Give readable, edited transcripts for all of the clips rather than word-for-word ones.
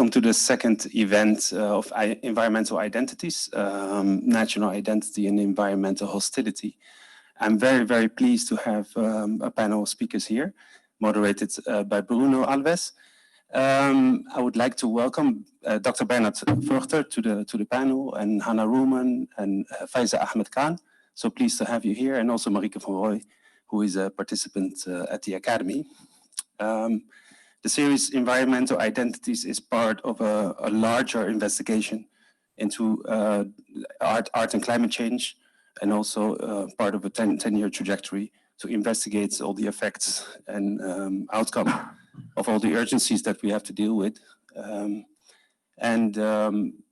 welcome to the second event of Environmental Identities, National Identity and Environmental Hostility. I'm very, very pleased to have a panel of speakers here, moderated by Bruno Alves. I would like to welcome Dr. Bernhard Forchtner to the panel, and Hanna Rullmann and Faiza Ahmad. So pleased to have you here, and also Marieke van Rooy, who is a participant at the Academy. The series Environmental Identities is part of a larger investigation into art and climate change, and also part of a 10-year trajectory to investigate all the effects and outcome of all the urgencies that we have to deal with.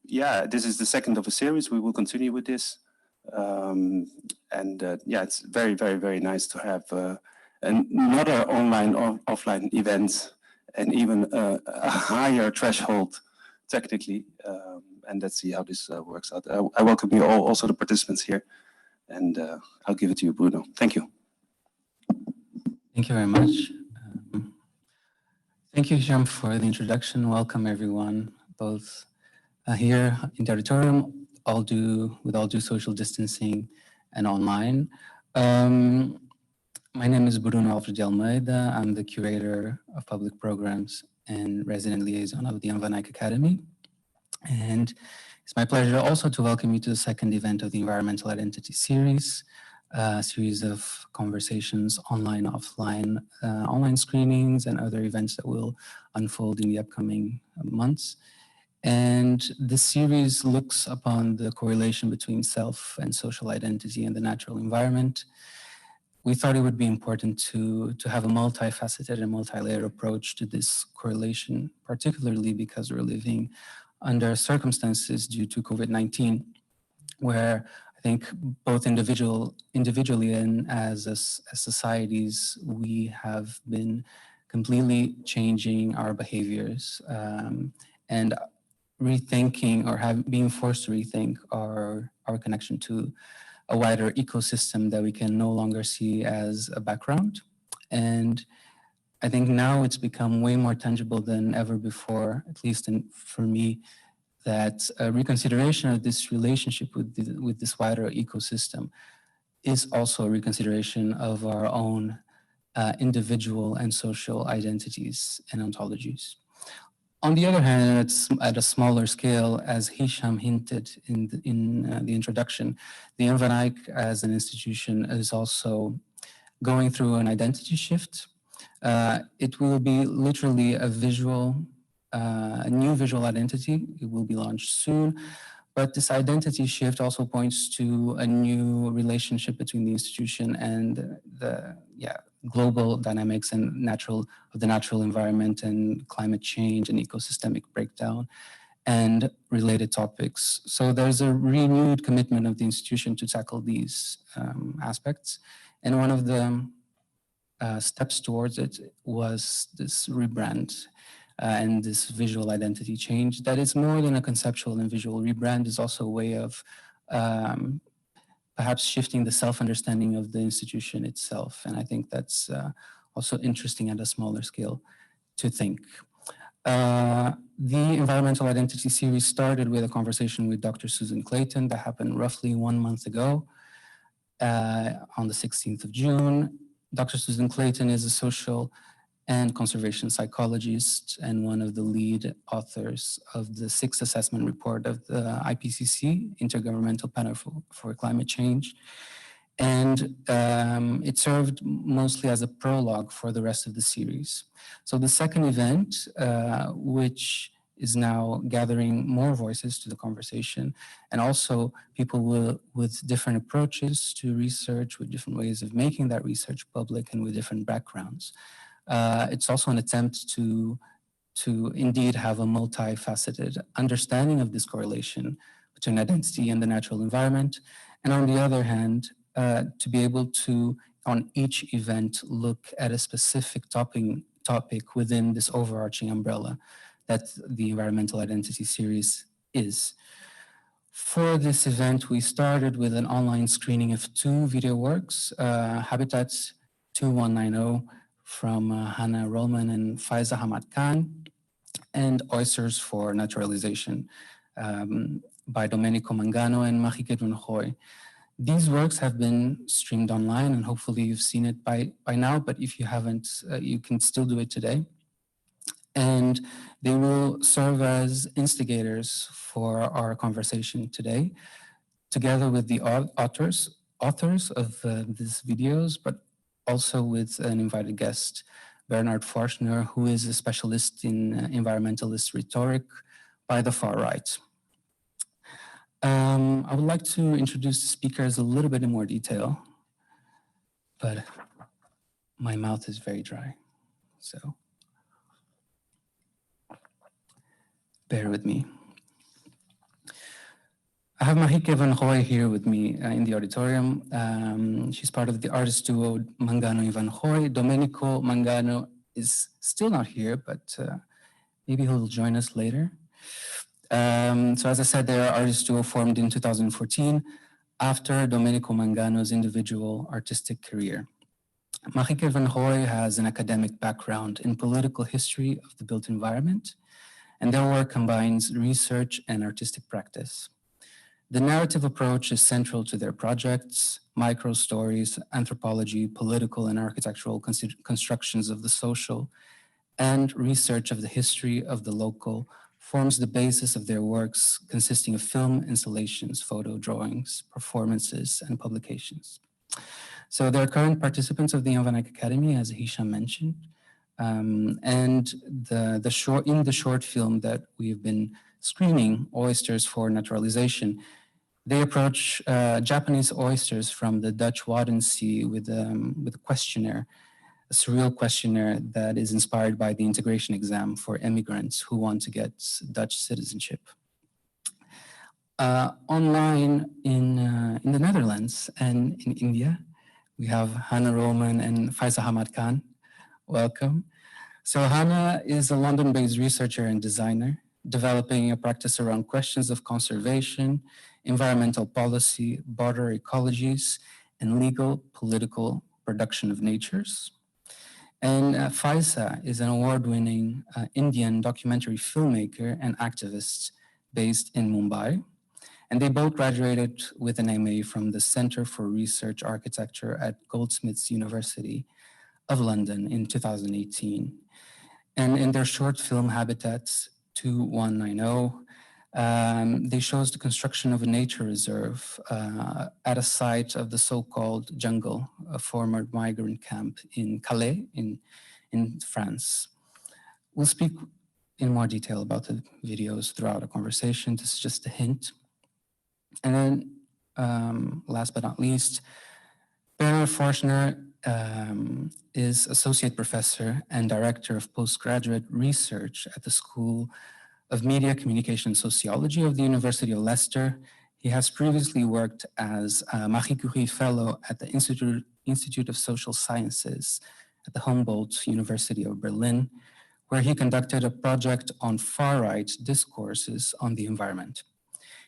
Yeah, this is the second of a series. We will continue with this. Yeah, it's very, very, very nice to have another online or offline event, and even a higher threshold technically. And let's see how this works out. I welcome you all, also the participants here, and I'll give it to you, Bruno. Thank you. Thank you very much. Thank you, Jan, for the introduction. Welcome, everyone, both here in the auditorium, with all due social distancing, and online. My name is Bruno Alves de Almeida. I'm the curator of public programs and resident liaison of the Jan van Eyck Academy. And it's my pleasure also to welcome you to the second event of the Environmental Identity series, a series of conversations online, offline, online screenings and other events that will unfold in the upcoming months. And this series looks upon the correlation between self and social identity and the natural environment. We thought it would be important to have a multifaceted and multi-layered approach to this correlation, particularly because we're living under circumstances due to COVID-19, where I think both individually and as societies, we have been completely changing our behaviors and rethinking, or being forced to rethink our connection to a wider ecosystem that we can no longer see as a background. And I think now it's become way more tangible than ever before, at least for me, that a reconsideration of this relationship with this wider ecosystem is also a reconsideration of our own individual and social identities and ontologies. On the other hand, it's at a smaller scale, as Hisham hinted in the introduction, the Jan van Eyck as an institution is also going through an identity shift. It will be literally a new visual identity. It will be launched soon. But this identity shift also points to a new relationship between the institution and the global dynamics and the natural environment and climate change and ecosystemic breakdown and related topics. So there's a renewed commitment of the institution to tackle these aspects. And one of the steps towards it was this rebrand and this visual identity change that is more than a conceptual and visual rebrand, is also a way of perhaps shifting the self-understanding of the institution itself. And I think that's also interesting at a smaller scale to think. The Environmental Identity series started with a conversation with Dr. Susan Clayton that happened roughly 1 month ago on the 16th of June. Dr. Susan Clayton is a social and conservation psychologist and one of the lead authors of the 6th assessment report of the IPCC, Intergovernmental Panel for Climate Change. And it served mostly as a prologue for the rest of the series. So the second event, which is now gathering more voices to the conversation, and also people with different approaches to research, with different ways of making that research public and with different backgrounds. It's also an attempt to indeed have a multifaceted understanding of this correlation between identity and the natural environment. And on the other hand, to be able to, on each event, look at a specific topic within this overarching umbrella that the Environmental Identity series is. For this event, we started with an online screening of 2 video works, Habitat 2190, from Hanna Rullmann and Faiza Ahmad. and Oysters for Naturalization by Domenico, Mangano, and Marieke van Rooy. These works have been streamed online, and hopefully you've seen it by now, but if you haven't, you can still do it today. And they will serve as instigators for our conversation today, together with the authors of these videos, but also with an invited guest, Bernhard Forchtner, who is a specialist in environmentalist rhetoric by the far right. I would like to introduce the speakers a little bit in more detail, but my mouth is very dry, so bear with me. I have Marieke van Rooy here with me in the auditorium. She's part of the artist duo Mangano and van Rooy. Domenico Mangano is still not here, but maybe he'll join us later. So as I said, they are artist duo formed in 2014 after Domenico Mangano's individual artistic career. Marieke van Rooy has an academic background in political history of the built environment, and their work combines research and artistic practice. The narrative approach is central to their projects: micro stories, anthropology, political and architectural constructions of the social, and research of the history of the local forms the basis of their works, consisting of film, installations, photo drawings, performances, and publications. So they're current participants of the Jan van Eyck Academie, as Hisham mentioned, and in the short film that we've been screening, Oysters for Naturalization, they approach Japanese oysters from the Dutch Wadden Sea with a questionnaire, a surreal questionnaire that is inspired by the integration exam for immigrants who want to get Dutch citizenship. Online in the Netherlands and in India, we have Hanna Rullmann and Faiza Ahmad Khan. Welcome. So Hanna is a London-based researcher and designer, developing a practice around questions of conservation, environmental policy, border ecologies, and legal, political production of natures. And Faiza is an award-winning Indian documentary filmmaker and activist based in Mumbai. And they both graduated with an MA from the Center for Research Architecture at Goldsmiths University of London in 2018. And in their short film Habitat 2190, they shows the construction of a nature reserve at a site of the so-called jungle, a former migrant camp in Calais in France. We'll speak in more detail about the videos throughout our conversation. This is just a hint. And then last but not least, Bernhard Forchtner is Associate Professor and Director of Postgraduate Research at the School of Media, Communication, and Sociology of the University of Leicester. He has previously worked as a Marie Curie Fellow at the Institute of Social Sciences at the Humboldt University of Berlin, where he conducted a project on far-right discourses on the environment.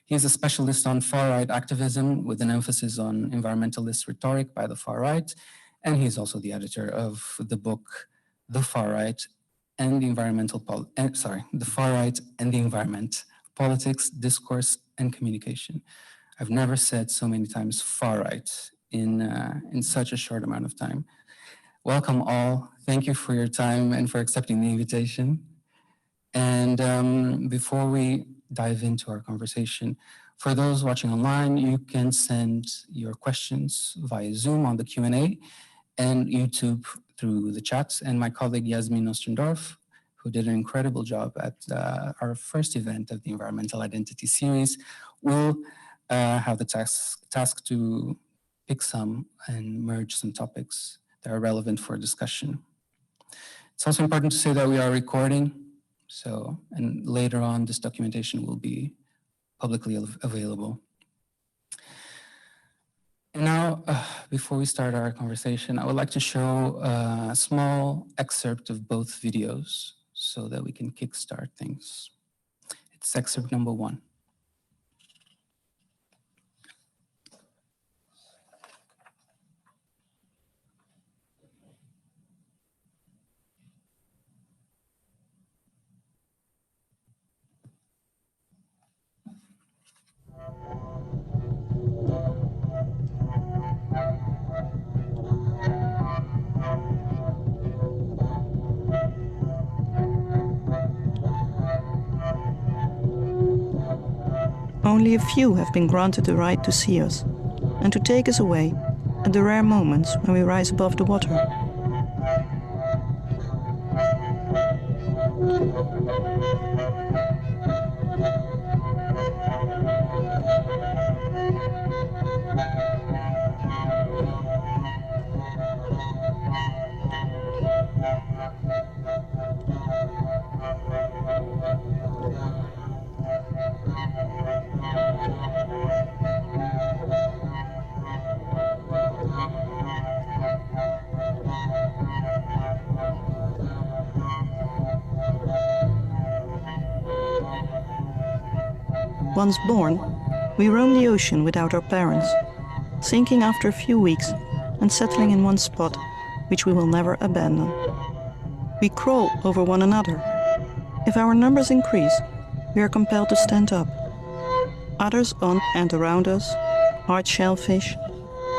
He is a specialist on far-right activism with an emphasis on environmentalist rhetoric by the far right, and he is also the editor of the book, The Far Right and the The Far Right and the Environment, Politics, Discourse, and Communication. I've never said so many times far right in such a short amount of time. Welcome all. Thank you for your time and for accepting the invitation. And before we dive into our conversation, for those watching online, you can send your questions via Zoom on the Q&A and YouTube through the chats. And my colleague Yasmin Ostrendorf, who did an incredible job at our first event of the Environmental Identity series, will have the task to pick some and merge some topics that are relevant for discussion. It's also important to say that we are recording, and later on this documentation will be publicly available. And now, before we start our conversation, I would like to show a small excerpt of both videos so that we can kickstart things. It's excerpt number 1. only a few have been granted the right to see us and to take us away at the rare moments when we rise above the water. Once born, we roam the ocean without our parents, sinking after a few weeks and settling in one spot, which we will never abandon. We crawl over one another. If our numbers increase, we are compelled to stand up. Others on and around us, hard shellfish,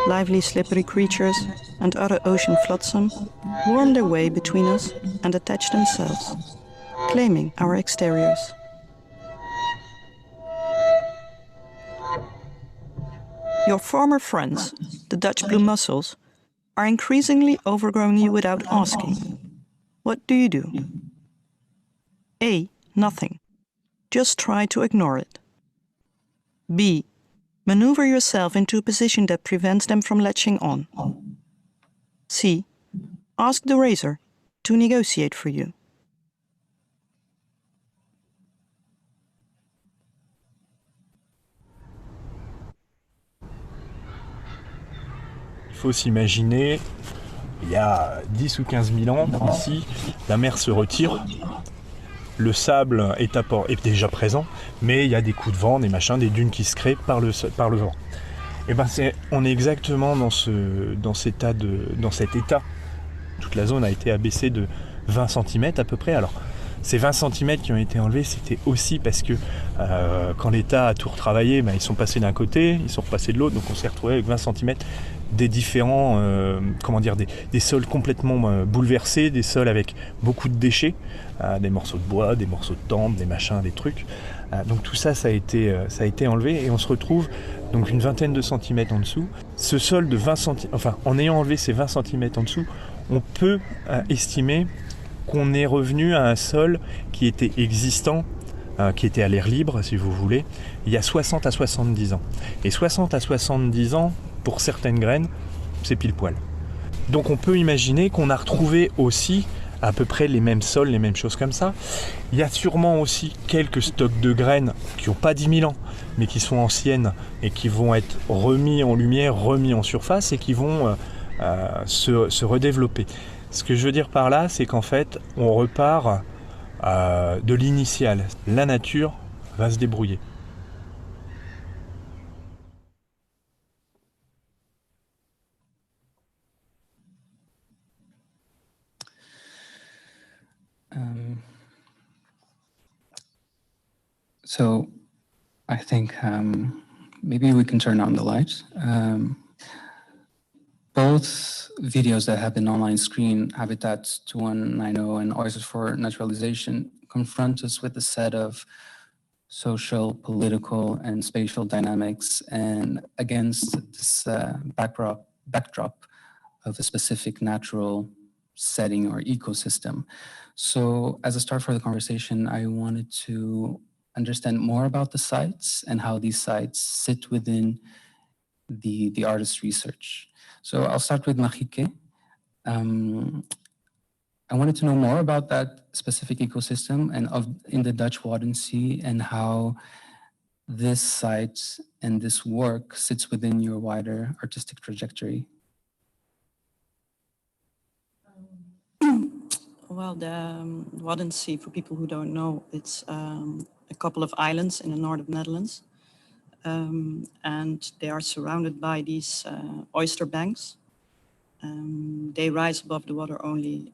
lively slippery creatures, and other ocean flotsam, worm their way between us and attach themselves, claiming our exteriors. Your former friends, the Dutch blue mussels, are increasingly overgrowing you without asking. What do you do? A. Nothing. Just try to ignore it. B. Maneuver yourself into a position that prevents them from latching on. C. Ask the razor to negotiate for you. Il faut s'imaginer, il y a 10 ou 15 000 ans, ici, la mer se retire, le sable est déjà présent, mais il y a des coups de vent, des machins, des dunes qui se créent par le vent. Et ben on est exactement dans cet état. Toute la zone a été abaissée de 20 cm à peu près. Alors, ces 20 cm qui ont été enlevés, c'était aussi parce que quand l'État a tout retravaillé, ben, ils sont passés d'un côté, ils sont repassés de l'autre, donc on s'est retrouvé avec 20 cm des différents, des sols complètement bouleversés, des sols avec beaucoup de déchets, des morceaux de bois, des morceaux de tente, des machins, des trucs. Donc tout ça, ça a été enlevé et on se retrouve donc une vingtaine de centimètres en dessous. Ce sol de 20 cm, enfin en ayant enlevé ces 20 cm en dessous, on peut estimer qu'on est revenu à un sol qui était existant, qui était à l'air libre, si vous voulez, il y a 60 à 70 ans. Et 60 à 70 ans, pour certaines graines, c'est pile poil. Donc on peut imaginer qu'on a retrouvé aussi à peu près les mêmes sols, les mêmes choses comme ça. Il y a sûrement aussi quelques stocks de graines qui n'ont pas 10 000 ans, mais qui sont anciennes et qui vont être remis en lumière, remis en surface et qui vont se redévelopper. Ce que je veux dire par là, c'est qu'en fait, on repart de l'initial. La nature va se débrouiller. So I think maybe we can turn on the lights. Both videos that have been online screen, Habitat 2190 and Oysters for Naturalization, confront us with a set of social, political, and spatial dynamics, and against this backdrop of a specific natural setting or ecosystem. So as a start for the conversation, I wanted to understand more about the sites and how these sites sit within the artist's research. So I'll start with Marieke. I wanted to know more about that specific ecosystem and in the Dutch Wadden Sea and how this site and this work sits within your wider artistic trajectory. Well, the Wadden Sea, for people who don't know, it's a couple of islands in the north of Netherlands. And they are surrounded by these oyster banks. They rise above the water only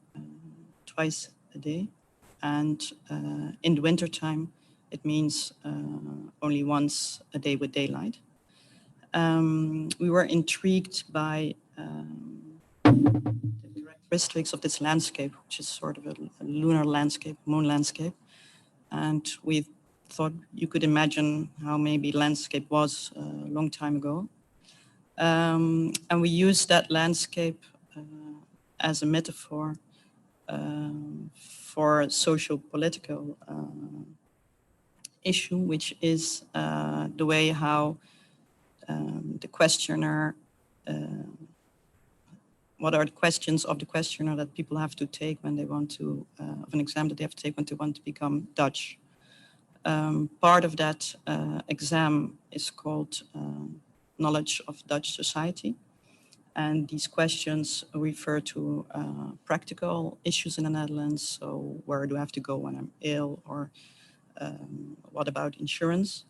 twice a day. And in the wintertime, it means only once a day with daylight. We were intrigued by the characteristics of this landscape, which is sort of a lunar landscape, moon landscape. And we thought you could imagine how maybe landscape was a long time ago. And we used that landscape as a metaphor for a social-political issue, which is the way how the questioner, what are the questions of the questioner that people have to take when they want to, of an exam that they have to take when they want to become Dutch. Part of that exam is called Knowledge of Dutch Society. And these questions refer to practical issues in the Netherlands. So where do I have to go when I'm ill, or what about insurance?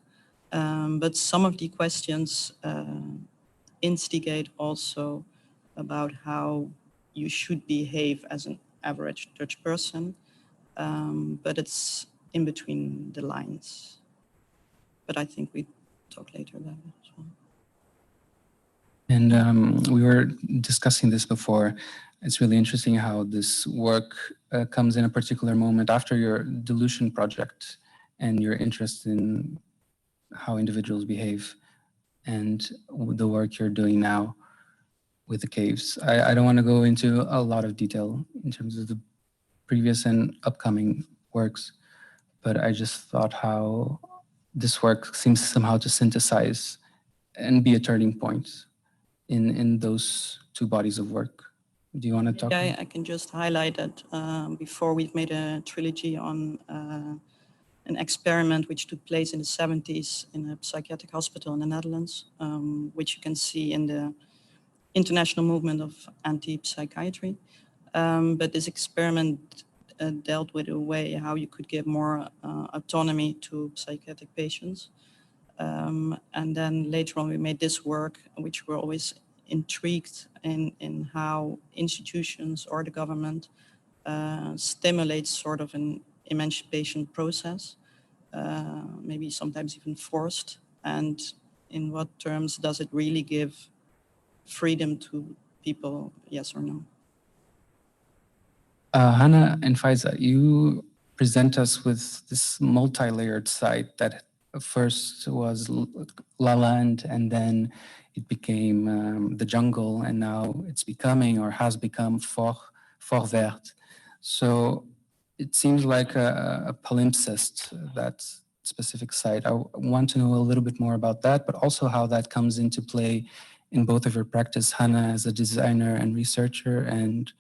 But some of the questions instigate also about how you should behave as an average Dutch person, but it's in between the lines. But I think we talk later about it as well. And we were discussing this before. It's really interesting how this work comes in a particular moment after your dilution project and your interest in how individuals behave and the work you're doing now with the caves. I don't want to go into a lot of detail in terms of the previous and upcoming works, but I just thought how this work seems somehow to synthesize and be a turning point in those two bodies of work. Do you want to talk? Yeah, I can just highlight that before we've made a trilogy on an experiment which took place in the 70s in a psychiatric hospital in the Netherlands, which you can see in the international movement of anti-psychiatry. But this experiment dealt with a way how you could give more autonomy to psychiatric patients. And then later on we made this work, which we're always intrigued in how institutions or the government stimulates sort of an emancipation process, maybe sometimes even forced, and in what terms does it really give freedom to people, yes or no? Hanna and Faiza, you present us with this multi-layered site that first was La Land, and then it became the jungle, and now it's becoming or has become Fort Vert. So it seems like a palimpsest, that specific site. I want to know a little bit more about that, but also how that comes into play in both of your practice, Hanna as a designer and researcher, and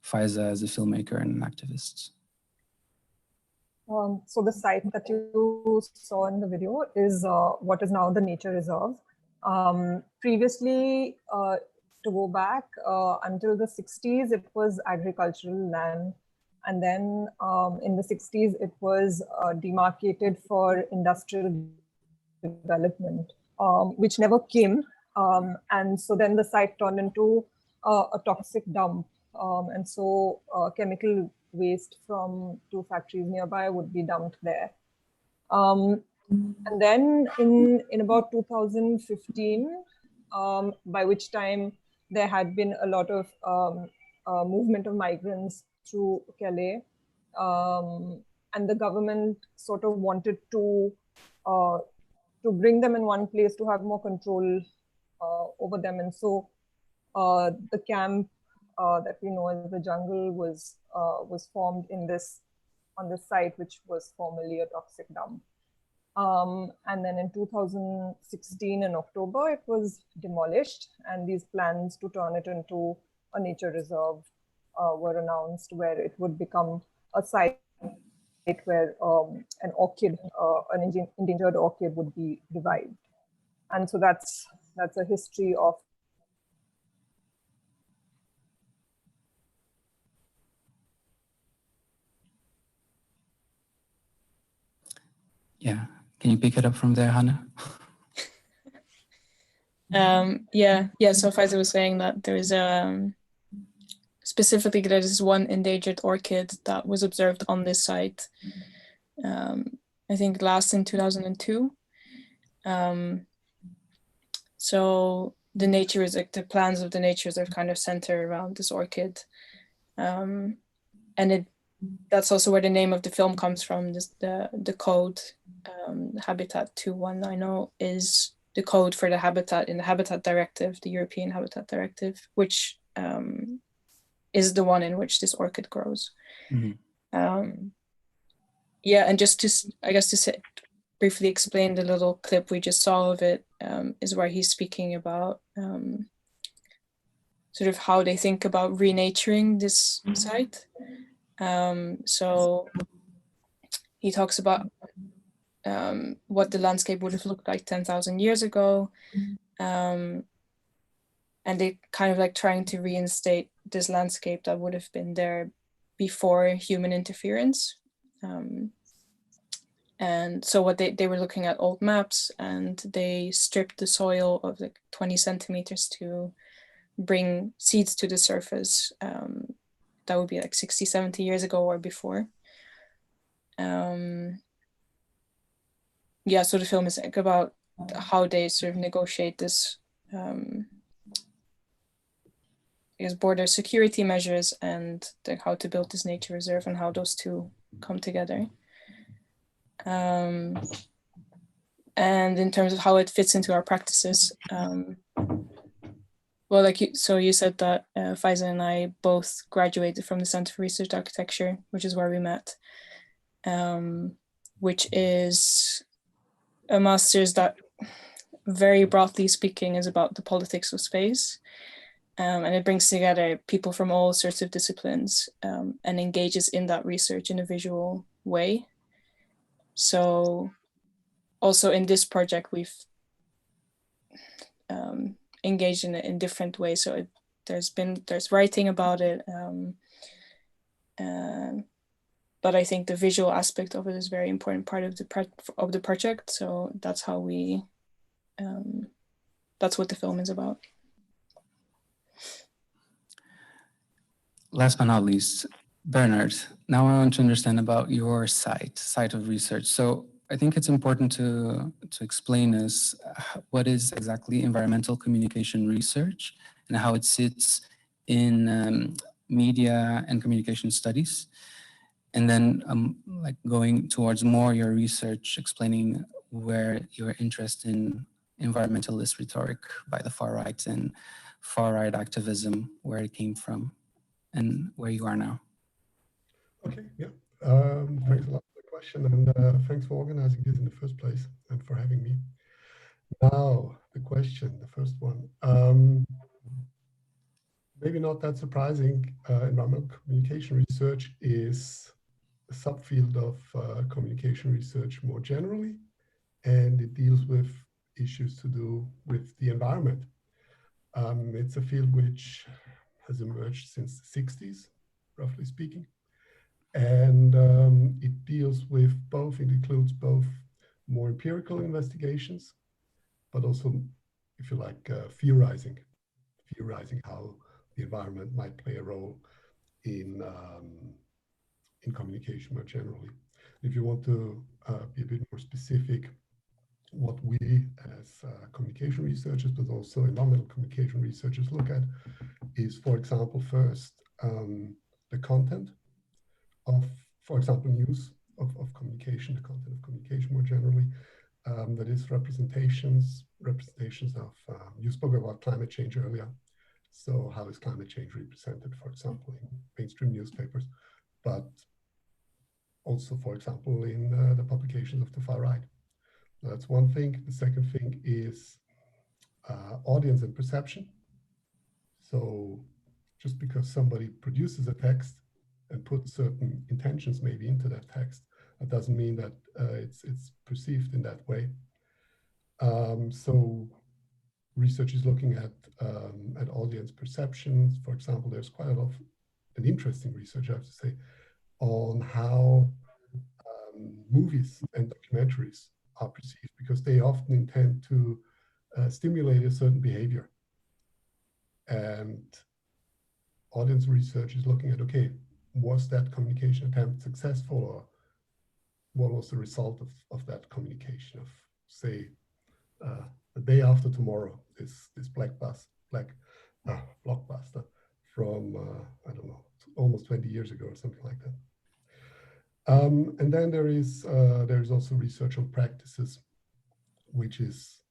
Faiza as a filmmaker and an activist. So the site that you saw in the video is what is now the nature reserve. Previously, to go back until the 60s, it was agricultural land. And then in the 60s, it was demarcated for industrial development, which never came. And so then the site turned into a toxic dump. And so chemical waste from two factories nearby would be dumped there. And then in about 2015, by which time there had been a lot of movement of migrants through Calais, and the government sort of wanted to bring them in one place to have more control over them. And so the camp that we know as the jungle was formed on this site, which was formerly a toxic dump. And then in 2016 in October, it was demolished, and these plans to turn it into a nature reserve were announced, where it would become a site where an orchid, an endangered orchid, would be revived. And so that's a history of Yeah, can you pick it up from there, Hanna? Yeah. So Faiza was saying that there is specifically there is one endangered orchid that was observed on this site. I think last in 2002. So the nature is like the plans of the natures are kind of centered around this orchid, and that's also where the name of the film comes from. The code, Habitat 2190, is the code for the habitat in the Habitat Directive, the European Habitat Directive, which is the one in which this orchid grows. Yeah, and just to, I guess, to briefly explain the little clip we just saw of it, is where he's speaking about sort of how they think about renaturing this site. So he talks about what the landscape would have looked like 10,000 years ago. And they kind of like trying to reinstate this landscape that would have been there before human interference. And so what they were looking at old maps, and they stripped the soil of like 20 centimeters to bring seeds to the surface. That would be like 60, 70 years ago or before. Yeah, so the film is like about how they sort of negotiate this, I guess, border security measures and how to build this nature reserve and how those two come together. And in terms of how it fits into our practices, well, like you said that Faiza and I both graduated from the Center for Research Architecture, which is where we met, which is a master's that, very broadly speaking, is about the politics of space. And it brings together people from all sorts of disciplines and engages in that research in a visual way. So also in this project, we've engaged in it in different ways. So there's writing about it, but I think the visual aspect of it is a very important part of the project. So that's how we, that's what the film is about. Last but not least, Bernhard, now I want to understand about your site of research. So I think it's important to explain us what is exactly environmental communication research and how it sits in media and communication studies. And then like going towards more your research, explaining where your interest in environmentalist rhetoric by the far right and far right activism, where it came from and where you are now. Okay, yeah. Thanks a lot for the question, and thanks for organizing this in the first place and for having me. Now, the question, the first one. Maybe not that surprising, environmental communication research is a subfield of communication research more generally, and it deals with issues to do with the environment. It's a field which has emerged since the 60s, roughly speaking. And it deals with both, it includes both more empirical investigations, but also, if you like, theorizing how the environment might play a role in communication more generally. If you want to be a bit more specific, what we as communication researchers, but also environmental communication researchers look at is, for example, first, the content of, for example, news of communication, the content of communication more generally. That is representations of, you spoke about climate change earlier. So how is climate change represented, for example, in mainstream newspapers, but also, for example, in the publications of the far right. That's one thing. The second thing is audience and perception. So just because somebody produces a text and puts certain intentions maybe into that text, that doesn't mean that it's perceived in that way. So research is looking at audience perceptions. For example, there's quite a lot of an interesting research, I have to say, on how movies and documentaries are perceived, because they often intend to stimulate a certain behavior. And audience research is looking at, okay, was that communication attempt successful, or what was the result of that communication? Of, say, the day after tomorrow, this blockbuster from I don't know, almost 20 years ago or something like that. And then there is also research on practices, which is,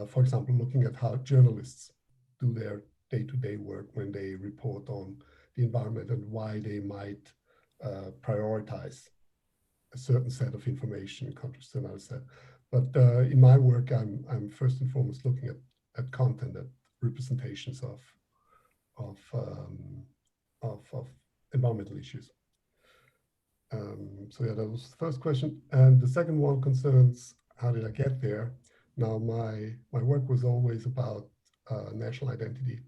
for example, looking at how journalists do their day-to-day work when they report on the environment and why they might prioritize a certain set of information in contrast to another set. But in my work, I'm first and foremost looking at content, at representations of environmental issues. So yeah, that was the first question. And the second one concerns how did I get there? Now, my work was always about national identity,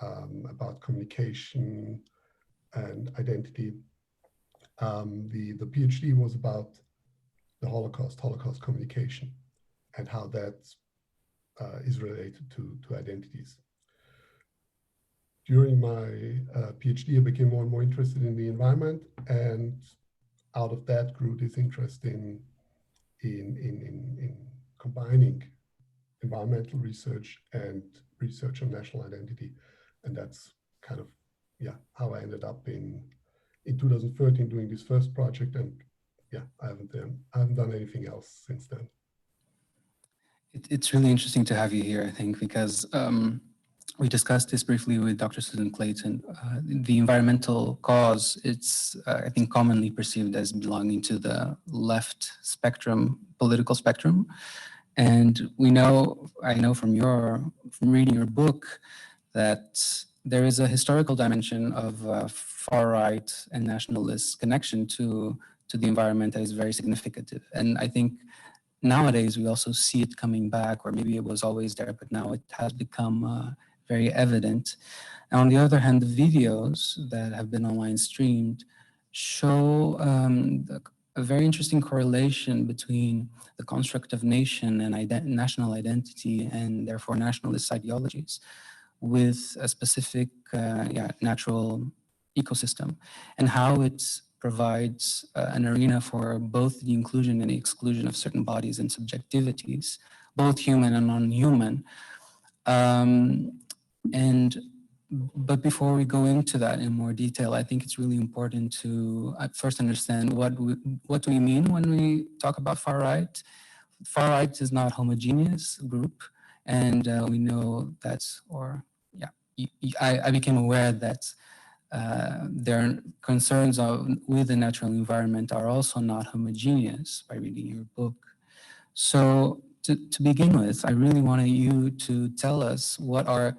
about communication and identity. The PhD was about the Holocaust communication, and how that is related to identities. During my PhD, I became more and more interested in the environment, and out of that grew this interest in combining environmental research and research on national identity, and that's kind of how I ended up in 2013 doing this first project, and I haven't done anything else since then. It's really interesting to have you here, I think, because we discussed this briefly with Dr. Susan Clayton. The environmental cause, it's, I think, commonly perceived as belonging to the left spectrum, political spectrum. And I know from reading your book that there is a historical dimension of far-right and nationalist connection to the environment that is very significant. And I think nowadays we also see it coming back, or maybe it was always there, but now it has become very evident. And on the other hand, the videos that have been online streamed show a very interesting correlation between the construct of nation and national identity, and therefore nationalist ideologies, with a specific natural ecosystem, and how it provides an arena for both the inclusion and the exclusion of certain bodies and subjectivities, both human and non-human. But before we go into that in more detail, I think it's really important to first understand what do we mean when we talk about far-right. Far-right is not a homogeneous group, and we know that, I became aware that their concerns with the natural environment are also not homogeneous by reading your book. So to begin with, I really wanted you to tell us what are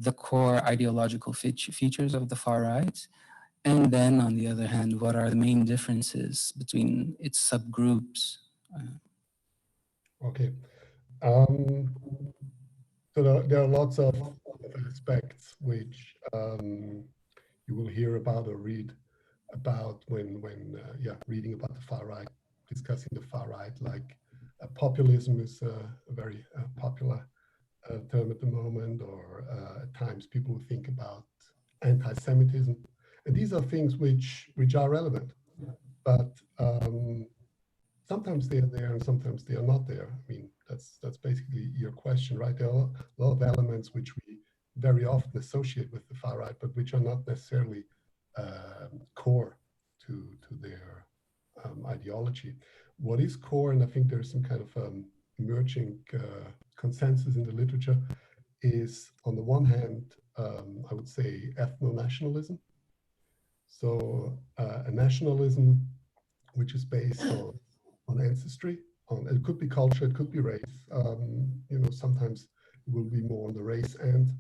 the core ideological features of the far right, and then on the other hand, what are the main differences between its subgroups? Okay. So there are lots of aspects which you will hear about or read about when reading about the far right, discussing the far right. Like populism is a very popular term at the moment, or at times people think about anti-Semitism, and these are things which are relevant, but sometimes they are there and sometimes they are not there. I mean, that's basically your question, right? There are a lot of elements which we very often associate with the far right, but which are not necessarily core to their ideology. What is core, and I think there's some kind of emerging consensus in the literature, is on the one hand, I would say ethno-nationalism. So a nationalism which is based on ancestry, it could be culture, it could be race. Sometimes it will be more on the race end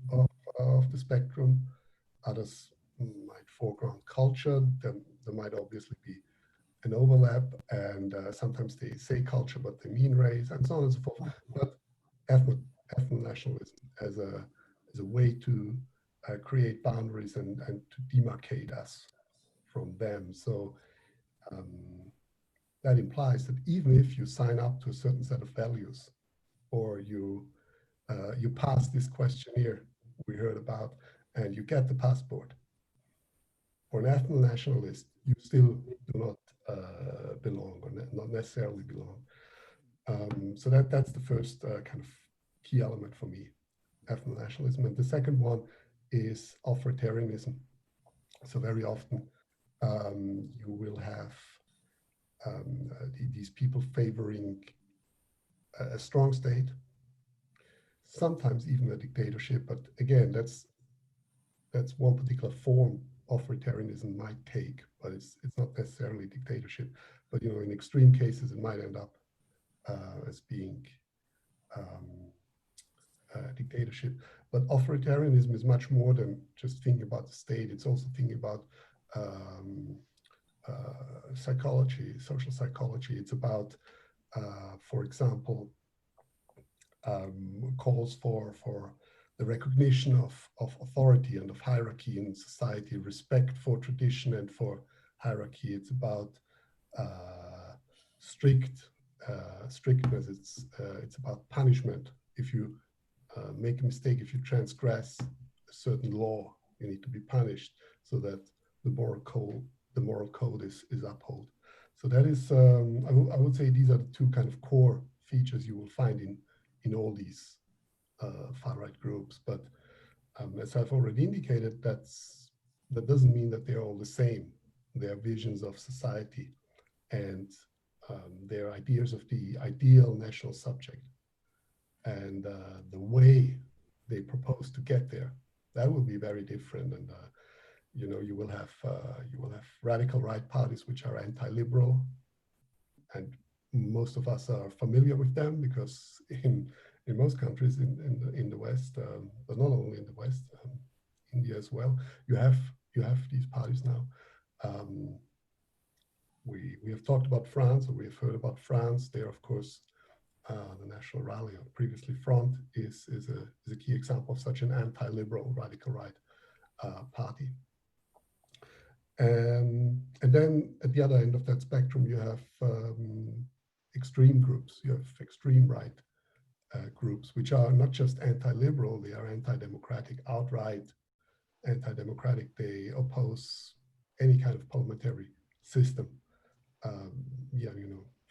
of the spectrum. Others might foreground culture. There might obviously be an overlap, and sometimes they say culture, but they mean race, and so on and so forth. But ethno-nationalism as a way to create boundaries and to demarcate us from them. So that implies that even if you sign up to a certain set of values, or you pass this questionnaire we heard about, and you get the passport, for an ethno-nationalist, you still do not belong, or not necessarily belong. So that's the first kind of key element for me, ethno-nationalism. And the second one is authoritarianism. So very often you will have these people favoring a strong state, sometimes even a dictatorship. But again, that's one particular form authoritarianism might take, but it's not necessarily dictatorship. But in extreme cases, it might end up as being dictatorship. But authoritarianism is much more than just thinking about the state. It's also thinking about psychology, social psychology. It's about, for example, calls for the recognition of authority and of hierarchy in society, respect for tradition and for hierarchy. It's about strictness. It's about punishment. If you make a mistake, if you transgress a certain law, you need to be punished so that the moral code is upheld. So that is, I would say these are the two kind of core features you will find in all these far-right groups. But as I've already indicated, that doesn't mean that they're all the same. Their visions of society and their ideas of the ideal national subject and the way they propose to get there, that will be very different. And you will have radical right parties which are anti-liberal, and most of us are familiar with them because in most countries in the West, but not only in the West, India as well, you have these parties now. We have talked about France, or we have heard about France. There, of course, the National Rally, or previously Front, is a key example of such an anti-liberal radical right party. And then at the other end of that spectrum, you have extreme groups. You have extreme right groups, which are not just anti-liberal, they are anti-democratic, outright anti-democratic. They oppose any kind of parliamentary system.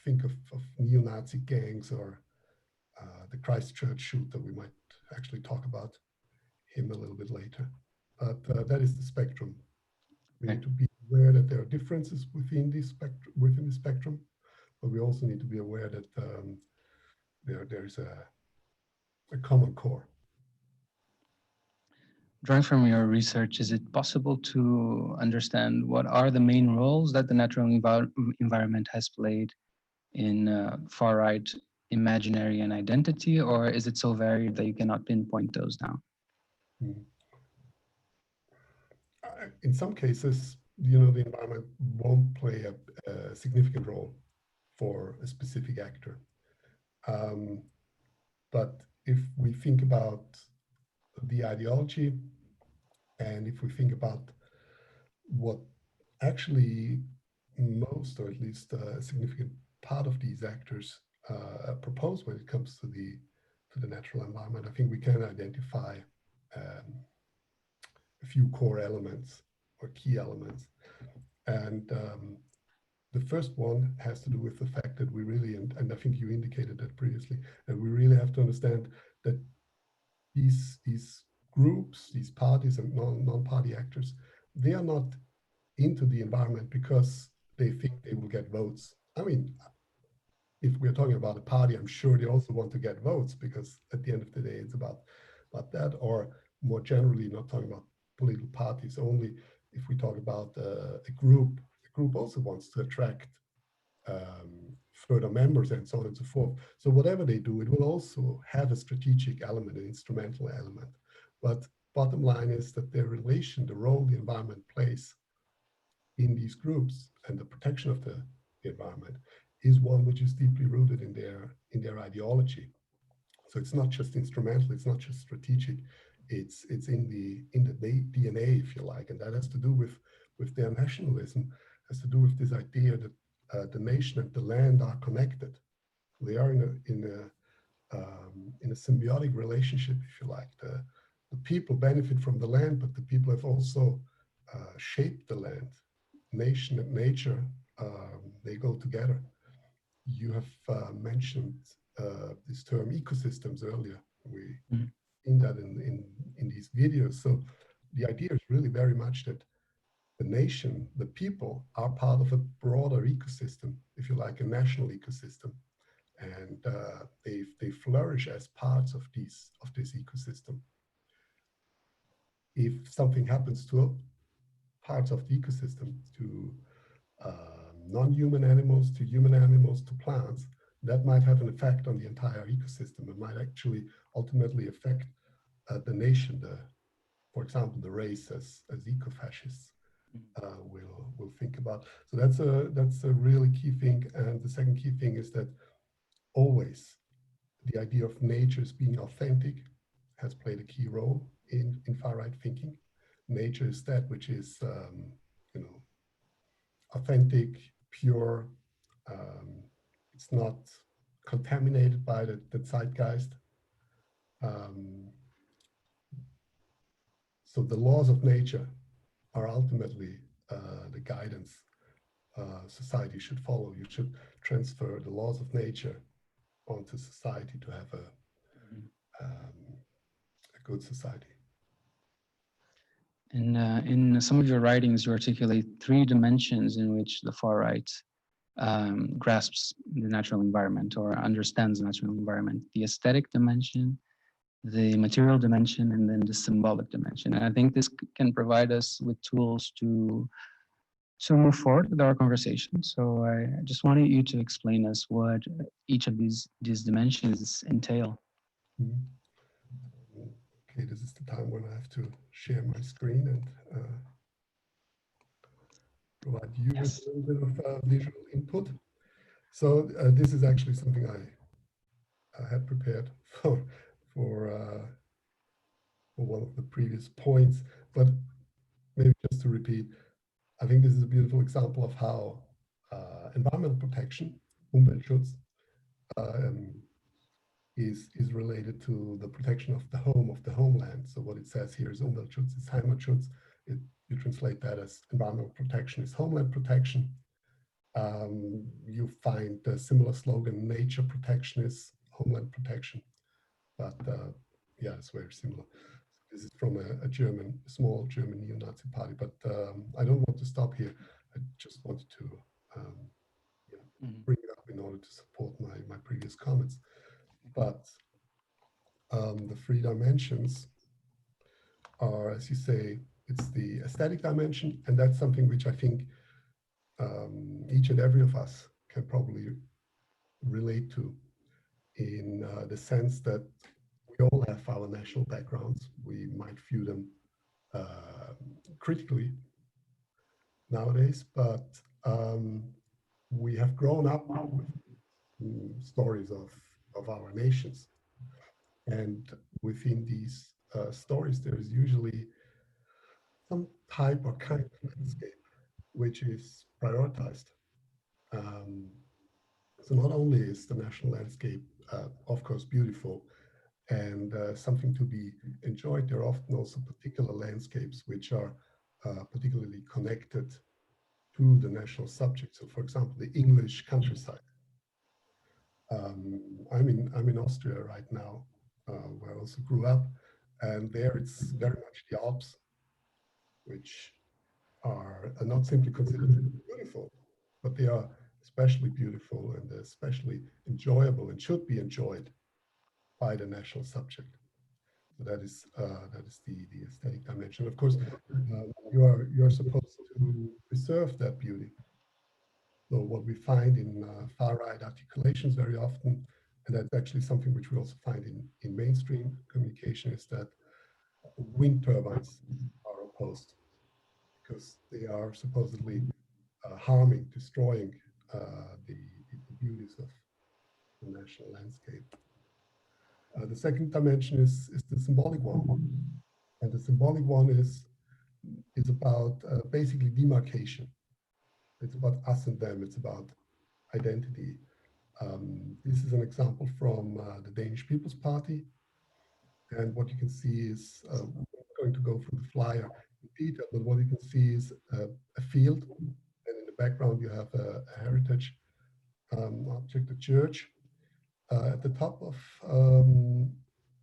Think of neo-Nazi gangs, or the Christchurch shooter. We might actually talk about him a little bit later. But that is the spectrum. We need to be aware that there are differences within the spectrum, but we also need to be aware that there is a common core. Drawing from your research, is it possible to understand what are the main roles that the natural environment has played in far-right imaginary and identity, or is it so varied that you cannot pinpoint those down? In some cases, the environment won't play a significant role for a specific actor. But if we think about the ideology, and if we think about what actually most, or at least a significant part of these actors propose when it comes to the natural environment, I think we can identify a few core elements or key elements. And the first one has to do with the fact that we really, and I think you indicated that previously, that we really have to understand that these groups, these parties and non-party actors, they are not into the environment because they think they will get votes. I mean, if we're talking about a party, I'm sure they also want to get votes, because at the end of the day, it's about that. Or more generally, not talking about political parties only. If we talk about a group also wants to attract further members and so on and so forth. So whatever they do, it will also have a strategic element, an instrumental element. But bottom line is that their relation, the role the environment plays in these groups and the protection of the environment is one which is deeply rooted in their ideology. So it's not just instrumental, it's not just strategic, it's in the DNA, if you like, and that has to do with their nationalism, has to do with this idea that the nation and the land are connected. They are in a symbiotic relationship, if you like. The people benefit from the land, but the people have also shaped the land. Nation and nature, they go together. You have mentioned this term ecosystems earlier. We in that in these videos. So the idea is really very much that the nation, the people, are part of a broader ecosystem, if you like, a national ecosystem, and they flourish as parts of this ecosystem. If something happens to parts of the ecosystem, to non-human animals, to human animals, to plants, that might have an effect on the entire ecosystem. It might actually ultimately affect the nation, for example, the race, as eco-fascists will think about. So that's a really key thing. And the second key thing is that always the idea of nature as being authentic has played a key role in far-right thinking. Nature is that which is, you know, authentic, pure. It's not contaminated by the zeitgeist. So the laws of nature are ultimately the guidance society should follow. You should transfer the laws of nature onto society to have a good society. And in some of your writings, you articulate 3 dimensions in which the far right grasps the natural environment or understands the natural environment: the aesthetic dimension, the material dimension, and then the symbolic dimension. And I think this can provide us with tools to move forward with our conversation. So I just wanted you to explain us what each of these dimensions entail. Mm-hmm. Okay, this is the time when I have to share my screen and provide you with a little bit of visual input. So this is actually something I had prepared for one of the previous points, but maybe just to repeat, I think this is a beautiful example of how environmental protection, Umweltschutz, is related to the protection of the home, of the homeland. So what it says here is Umweltschutz is Heimatschutz. You translate that as environmental protection is homeland protection. You find a similar slogan, nature protection is homeland protection. But yeah, it's very similar. This is from a small German neo-Nazi party, but I don't want to stop here. I just wanted to bring it up in order to support my previous comments. But the 3 dimensions are, as you say, it's the aesthetic dimension, and that's something which I think each and every of us can probably relate to, in the sense that we all have our national backgrounds. We might view them critically nowadays, but we have grown up with stories of our nations. And within these stories, there is usually some type or kind of landscape which is prioritized. So not only is the national landscape, of course, beautiful and something to be enjoyed, there are often also particular landscapes which are particularly connected to the national subject. So, for example, the English countryside. I'm in Austria right now, where I also grew up, and there it's very much the Alps, which are not simply considered beautiful, but they are especially beautiful and especially enjoyable and should be enjoyed by the national subject. So that is the aesthetic dimension. Of course, you are supposed to preserve that beauty. So what we find in far-right articulations very often, and that's actually something which we also find in mainstream communication, is that wind turbines are opposed because they are supposedly harming, destroying the beauties of the national landscape. The second dimension is the symbolic one. And the symbolic one is about basically demarcation. It's about us and them. It's about identity. This is an example from the Danish People's Party. And what you can see is, I'm going to go through the flyer in detail, but what you can see is a field. And in the background, you have a heritage object, a church. At the top of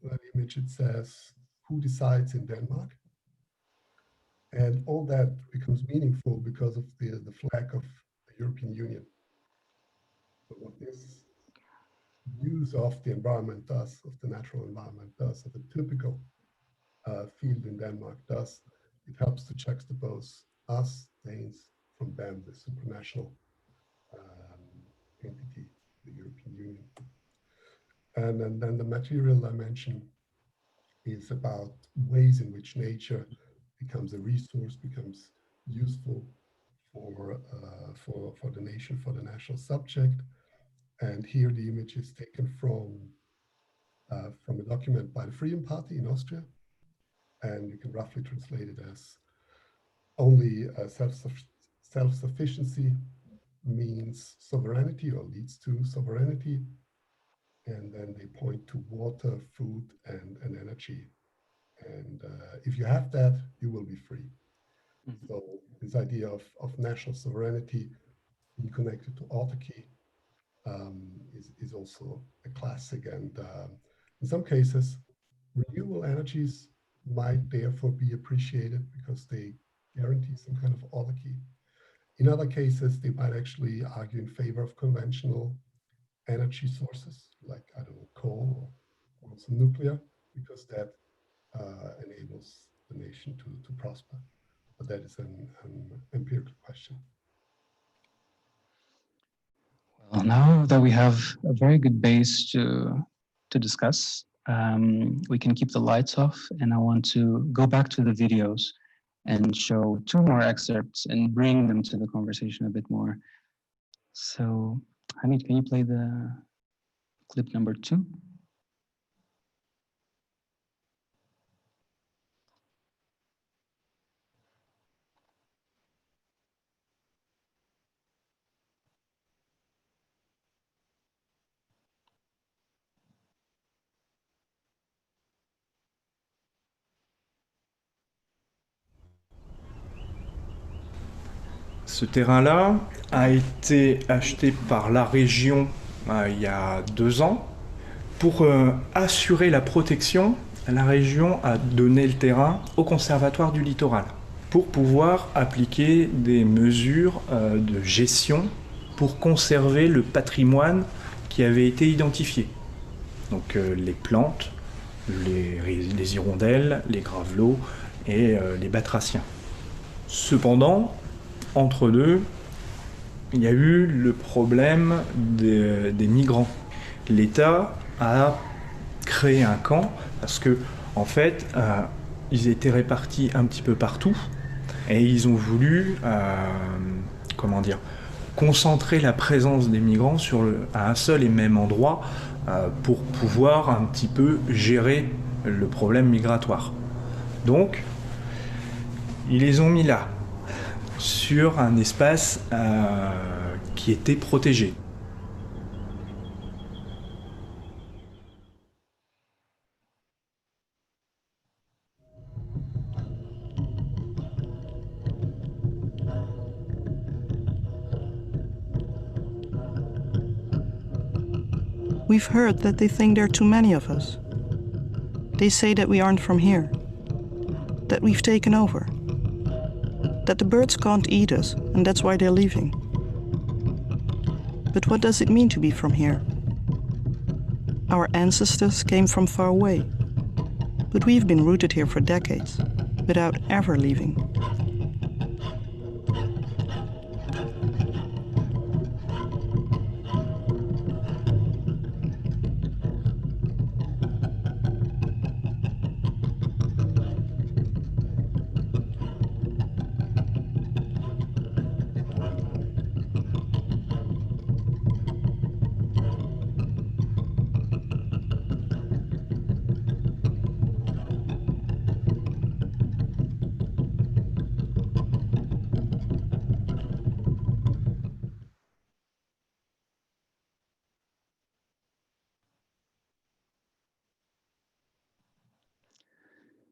that image, it says, "Who decides in Denmark?" And all that becomes meaningful because of the flag of the European Union. So what this use of the environment does, of the natural environment does, of a typical field in Denmark does, it helps to juxtapose us, Danes, from them, the supranational entity, the European Union. And then the material dimension is about ways in which nature becomes a resource, becomes useful for the nation, for the national subject. And here the image is taken from a document by the Freedom Party in Austria. And you can roughly translate it as only self-sufficiency means sovereignty or leads to sovereignty. And then they point to water, food, and energy. And if you have that, you will be free. Mm-hmm. So this idea of national sovereignty being connected to autarky is also a classic. And in some cases, renewable energies might therefore be appreciated because they guarantee some kind of autarky. In other cases, they might actually argue in favor of conventional energy sources, like, I don't know, coal or also nuclear, because that enables the nation to prosper. But that is an empirical question. Well, now that we have a very good base to discuss, we can keep the lights off, and I want to go back to the videos and show 2 more excerpts and bring them to the conversation a bit more. So, Hamid, can you play the clip number 2? Ce terrain-là a été acheté par la région il y a 2 ans. Pour assurer la protection, la région a donné le terrain au Conservatoire du littoral pour pouvoir appliquer des mesures de gestion pour conserver le patrimoine qui avait été identifié. Donc les plantes, les hirondelles, les gravelots et les batraciens. Cependant, entre deux, il y a eu le problème des migrants. L'État a créé un camp parce que, en fait, ils étaient répartis un petit peu partout et ils ont voulu, concentrer la présence des migrants à un seul et même endroit pour pouvoir un petit peu gérer le problème migratoire. Donc, ils les ont mis là, sur un espace qui était protégé. We've heard that they think there are too many of us. They say that we aren't from here, that we've taken over, that the birds can't eat us and that's why they're leaving. But what does it mean to be from here? Our ancestors came from far away, but we've been rooted here for decades, without ever leaving.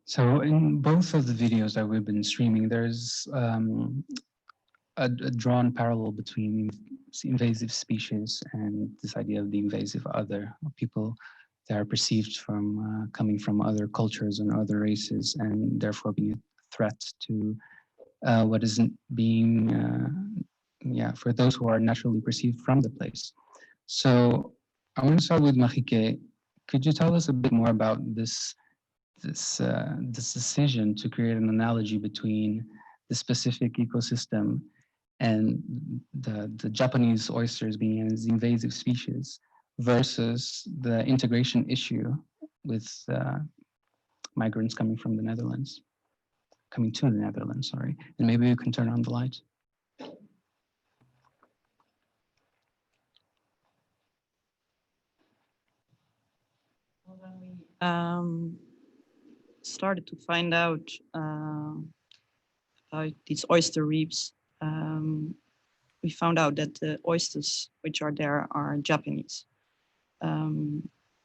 So in both of the videos that we've been streaming, there's a drawn parallel between invasive species and this idea of the invasive other, people that are perceived from coming from other cultures and other races and therefore being a threat to what isn't being, for those who are naturally perceived from the place. So I want to start with Marieke. Could you tell us a bit more about this decision to create an analogy between the specific ecosystem and the Japanese oysters being an invasive species versus the integration issue with migrants coming to the Netherlands, sorry. And maybe you can turn on the light. Well, when we started to find out about these oyster reefs, we found out that the oysters which are there are Japanese.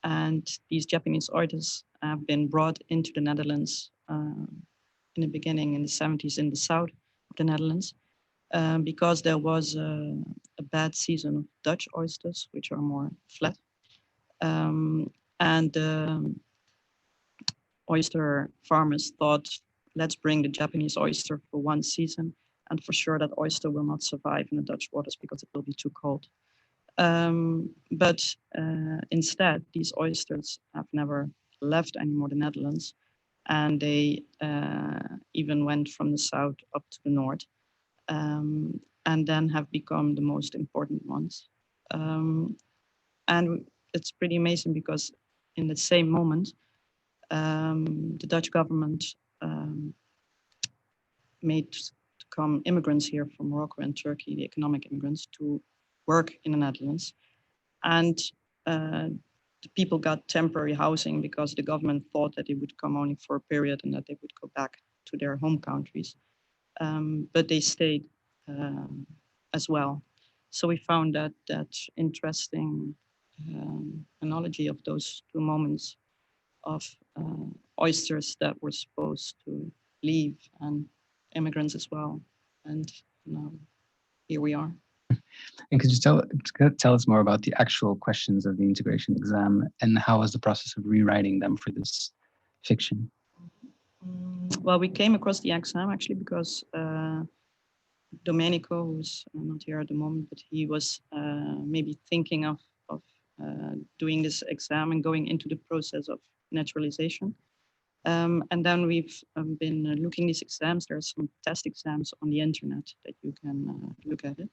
And these Japanese oysters have been brought into the Netherlands in the beginning in the 70s in the south of the Netherlands because there was a bad season of Dutch oysters, which are more flat. And oyster farmers thought, let's bring the Japanese oyster for one season, and for sure that oyster will not survive in the Dutch waters because it will be too cold. But instead, these oysters have never left anymore the Netherlands, and they even went from the south up to the north, and then have become the most important ones. And it's pretty amazing because in the same moment, the Dutch government made to come immigrants here from Morocco and Turkey, the economic immigrants, to work in the Netherlands. And the people got temporary housing because the government thought that they would come only for a period and that they would go back to their home countries. But they stayed as well. So we found that interesting analogy of those two moments of oysters that were supposed to leave and immigrants as well. And here we are. And could you tell us more about the actual questions of the integration exam and how was the process of rewriting them for this fiction? Well, we came across the exam actually because Domenico, who's not here at the moment, but he was maybe thinking of doing this exam and going into the process of naturalization. And then we've been looking these exams. There are some test exams on the internet that you can look at it.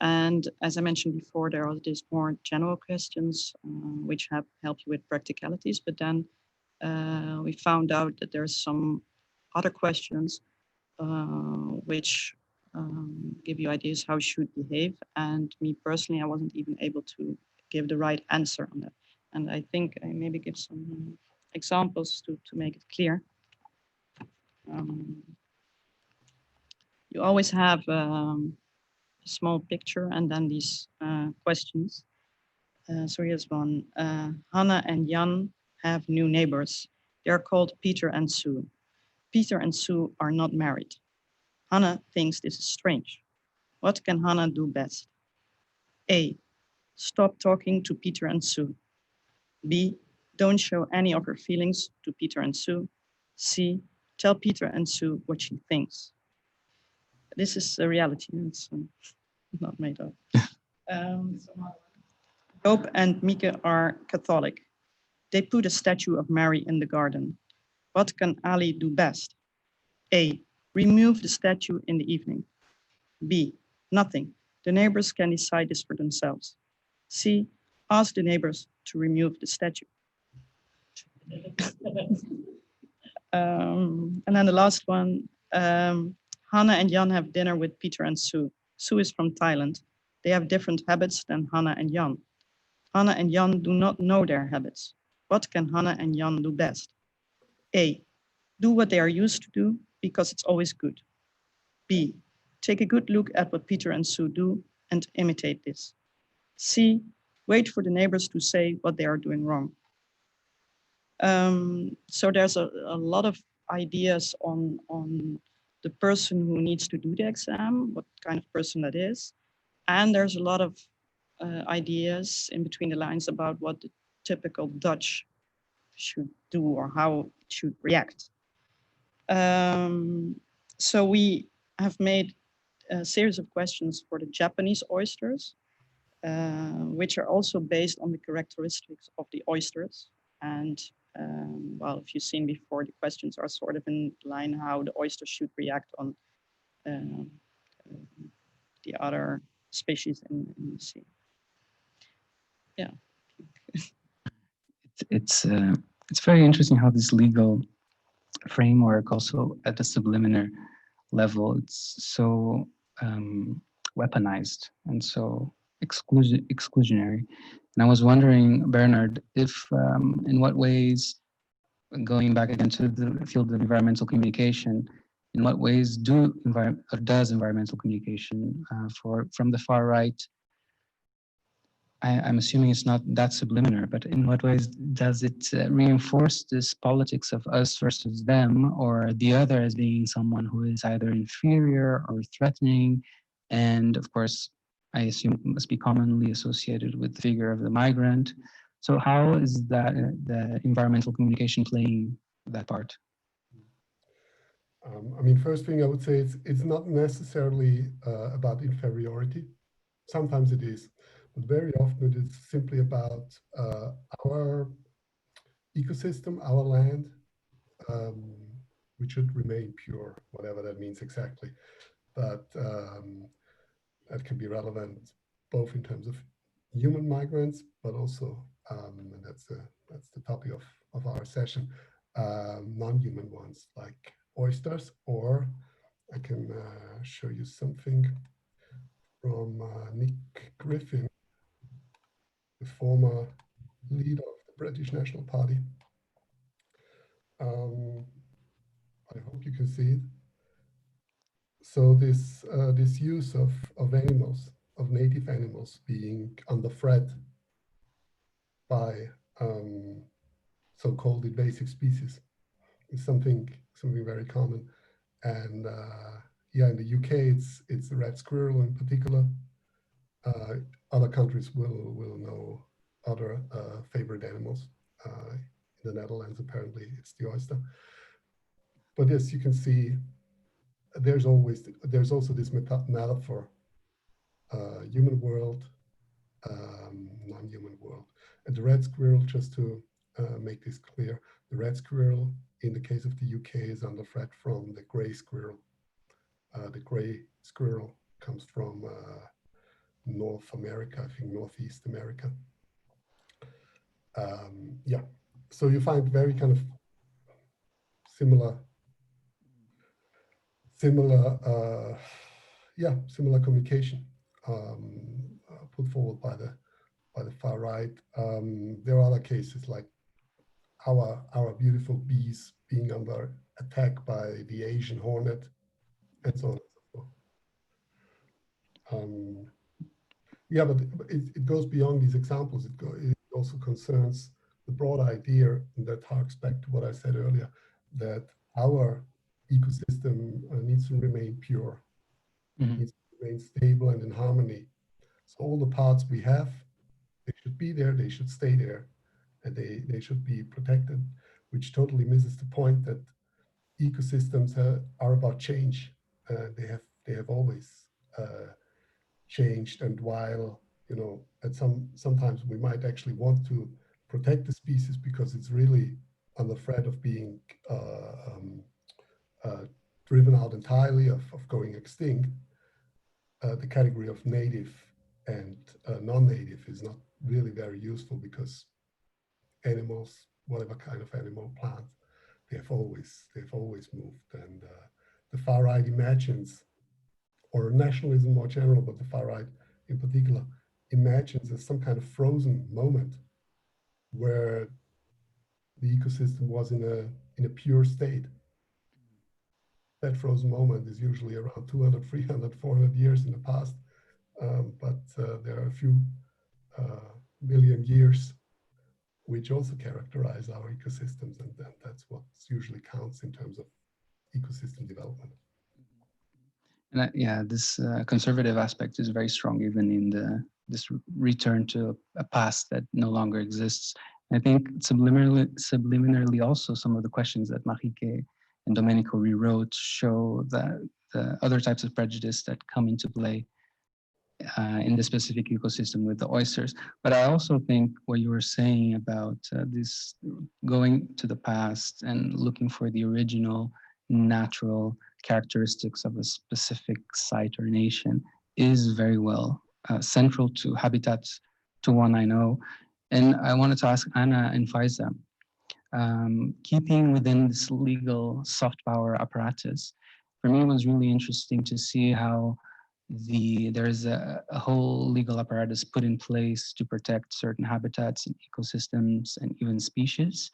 And as I mentioned before, there are these more general questions which help you with practicalities. But then we found out that there's some other questions which give you ideas how you should behave. And me personally, I wasn't even able to give the right answer on that. And I think I maybe give some examples to make it clear. You always have a small picture and then these questions. So here's one. Hanna and Jan have new neighbors. They are called Peter and Sue. Peter and Sue are not married. Hanna thinks this is strange. What can Hanna do best? A, stop talking to Peter and Sue. B, don't show any of her feelings to Peter and Sue. C, tell Peter and Sue what she thinks. This is a reality, it's not made up. Trope and Marieke are Catholic. They put a statue of Mary in the garden. What can Ali do best? A, remove the statue in the evening. B, nothing. The neighbors can decide this for themselves. C, ask the neighbors to remove the statue. And then the last one, Hanna and Jan have dinner with Peter and Sue. Sue is from Thailand. They have different habits than Hanna and Jan. Hanna and Jan do not know their habits. What can Hanna and Jan do best? A, do what they are used to do because it's always good. B, take a good look at what Peter and Sue do and imitate this. C, wait for the neighbors to say what they are doing wrong. So there's a lot of ideas on the person who needs to do the exam, what kind of person that is. And there's a lot of ideas in between the lines about what the typical Dutch should do or how it should react. So we have made a series of questions for the Japanese oysters, which are also based on the characteristics of the oysters. And well, if you've seen before, the questions are sort of in line how the oysters should react on the other species in the sea. Yeah. It's very interesting how this legal framework also at the subliminar level, it's so weaponized and so exclusionary. And I was wondering, Bernhard, if in what ways, going back again to the field of environmental communication, in what ways does environmental communication from the far right, I'm assuming it's not that subliminar, but in what ways does it reinforce this politics of us versus them, or the other as being someone who is either inferior or threatening? And of course, I assume it must be commonly associated with the figure of the migrant. So how is that the environmental communication playing that part? I mean, first thing I would say, it's not necessarily about inferiority. Sometimes it is. But very often it is simply about our ecosystem, our land, which should remain pure, whatever that means exactly. But that can be relevant both in terms of human migrants, but also, and that's the topic of our session, non-human ones like oysters, or I can show you something from Nick Griffin, the former leader of the British National Party. I hope you can see it. So this use of animals, of native animals being under threat by so-called invasive species is something very common. And yeah, in the UK, it's the red squirrel in particular. Other countries will know other favorite animals. In the Netherlands, apparently, it's the oyster. But yes, you can see there's also this metaphor, human world, non-human world. And the red squirrel, just to make this clear, the red squirrel in the case of the UK is under threat from the gray squirrel. The gray squirrel comes from North America, I think Northeast America. Yeah, so you find very kind of similar communication put forward by the far right. There are other cases like our beautiful bees being under attack by the Asian hornet, and so on and so forth. Yeah, but it goes beyond these examples. It also concerns the broad idea, and that harks back to what I said earlier, that our ecosystem needs to remain pure, needs to remain stable and in harmony. So all the parts we have, they should be there, they should stay there, and they should be protected, which totally misses the point that ecosystems are about change. They have always changed, and while at sometimes we might actually want to protect the species because it's really under threat of being driven out entirely, of going extinct, the category of native and non-native is not really very useful, because animals, whatever kind of animal, plant, they've always moved. And the far right imagines, or nationalism more general, but the far right in particular, imagines as some kind of frozen moment where the ecosystem was in a pure state. That frozen moment is usually around 200, 300, 400 years in the past, but there are a few million years which also characterize our ecosystems, and that's what usually counts in terms of ecosystem development. And yeah, this conservative aspect is very strong, even in this return to a past that no longer exists. I think subliminally also some of the questions that Marieke and Domenico rewrote show the other types of prejudice that come into play in the specific ecosystem with the oysters. But I also think what you were saying about this going to the past and looking for the original natural characteristics of a specific site or nation is very well central to Habitats, to One I Know. And I wanted to ask Hanna and Faiza, keeping within this legal soft power apparatus, for me it was really interesting to see how there is a whole legal apparatus put in place to protect certain habitats and ecosystems and even species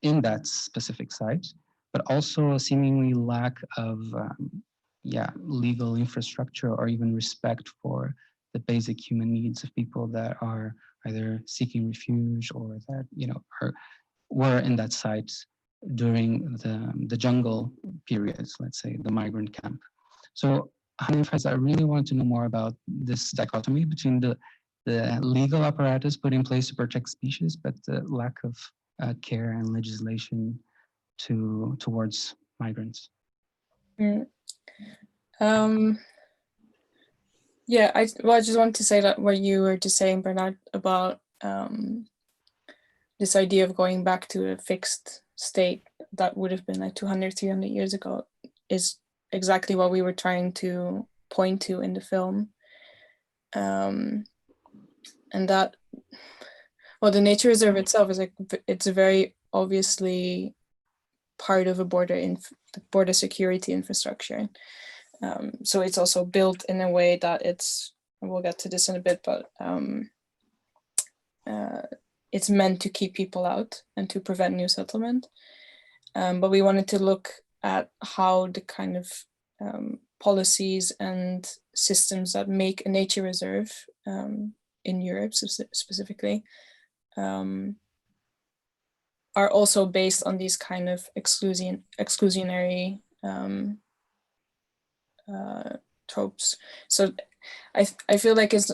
in that specific site, but also a seemingly lack of legal infrastructure or even respect for the basic human needs of people that are either seeking refuge or that were in that site during the jungle periods, let's say the migrant camp. So Hanna and Faiza, I really want to know more about this dichotomy between the legal apparatus put in place to protect species, but the lack of care and legislation towards migrants. Yeah, I just want to say that what you were just saying, Bernhard, about this idea of going back to a fixed state that would have been like 200, 300 years ago is exactly what we were trying to point to in the film. And that, well, the nature reserve itself is it's a very obviously part of a border security infrastructure. So it's also built in a way that we'll get to this in a bit, but it's meant to keep people out and to prevent new settlement. But we wanted to look at how the kind of policies and systems that make a nature reserve in Europe specifically are also based on these kind of exclusionary tropes. So I feel like it's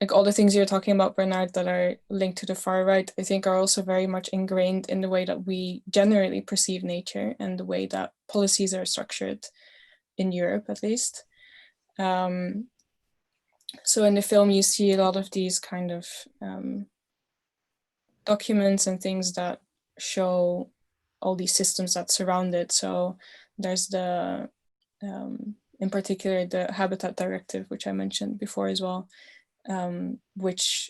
like all the things you're talking about, Bernhard, that are linked to the far right, I think are also very much ingrained in the way that we generally perceive nature and the way that policies are structured in Europe, at least. So in the film, you see a lot of these kind of documents and things that show all these systems that surround it. So there's in particular, the Habitat Directive, which I mentioned before as well, which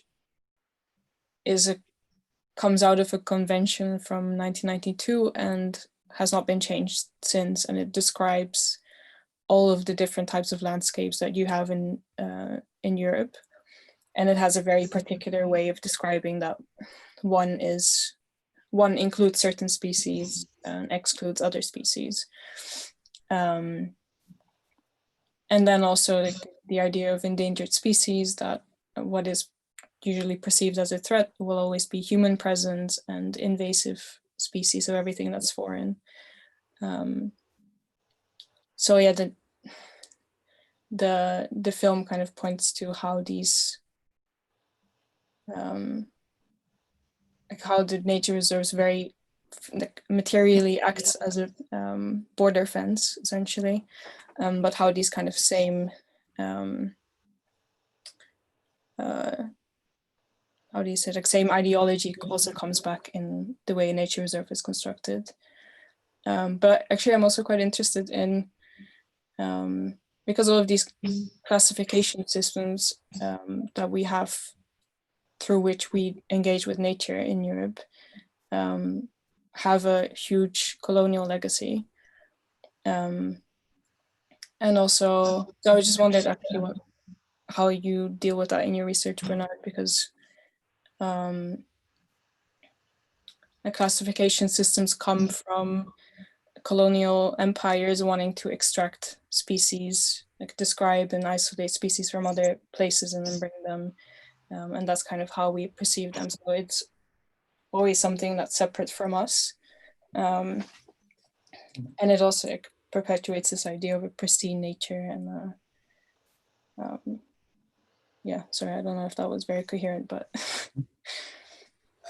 comes out of a convention from 1992 and has not been changed since. And it describes all of the different types of landscapes that you have in Europe. And it has a very particular way of describing that one includes certain species and excludes other species. And then also the idea of endangered species, that what is usually perceived as a threat will always be human presence and invasive species, so everything that's foreign. So yeah, the film kind of points to how these how the nature reserves very materially acts as a border fence, essentially, but how these kind of same how do you say, like, same ideology also comes back in the way a nature reserve is constructed. But actually, I'm also quite interested in, because all of these classification systems that we have through which we engage with nature in Europe have a huge colonial legacy. And also, so I just wondered actually how you deal with that in your research, Bernhard, because the classification systems come from colonial empires wanting to extract species, like describe and isolate species from other places and then bring them. And that's kind of how we perceive them. So it's always something that's separate from us. And it also like perpetuates this idea of a pristine nature. And yeah, sorry, I don't know if that was very coherent, but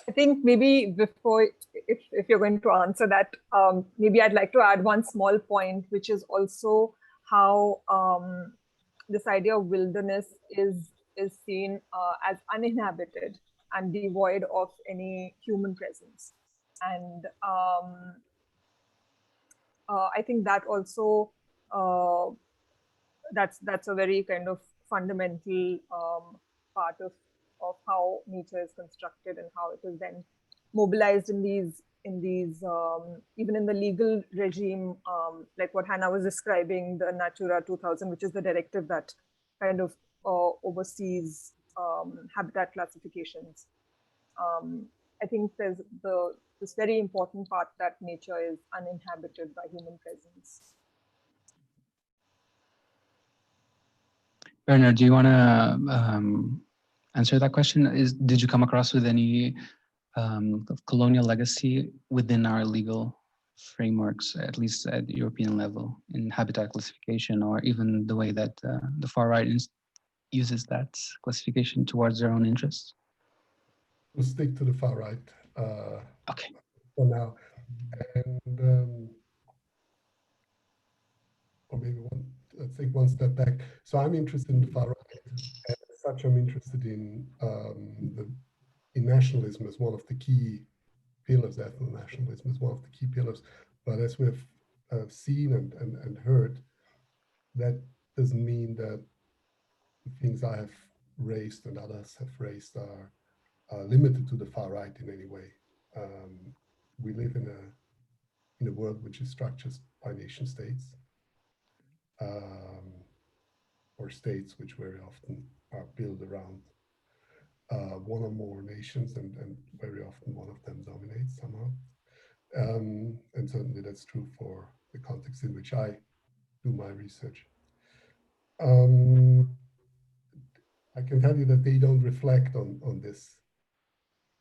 I think maybe before, if you're going to answer that, maybe I'd like to add one small point, which is also how this idea of wilderness is seen as uninhabited and devoid of any human presence. And I think that also, that's a very kind of fundamental part of how nature is constructed and how it is then mobilized in these even in the legal regime, like what Hanna was describing, the Natura 2000, which is the directive that kind of oversees habitat classifications. I think there's this very important part that nature is uninhabited by human presence. Bernhard, do you want to answer that question? Did you come across with any colonial legacy within our legal frameworks, at least at the European level, in habitat classification, or even the way that the far right uses that classification towards their own interests? We'll stick to the far right okay. for now. And or maybe let's take one step back. So I'm interested in the far right, and as such I'm interested in nationalism as one of the key pillars. Ethno-nationalism is one of the key pillars. But as we've seen and heard, that doesn't mean that the things I have raised and others have raised are limited to the far right in any way. We live in a world which is structured by nation states, or states which very often are built around one or more nations, and very often one of them dominates somehow. And certainly that's true for the context in which I do my research. I can tell you that they don't reflect on this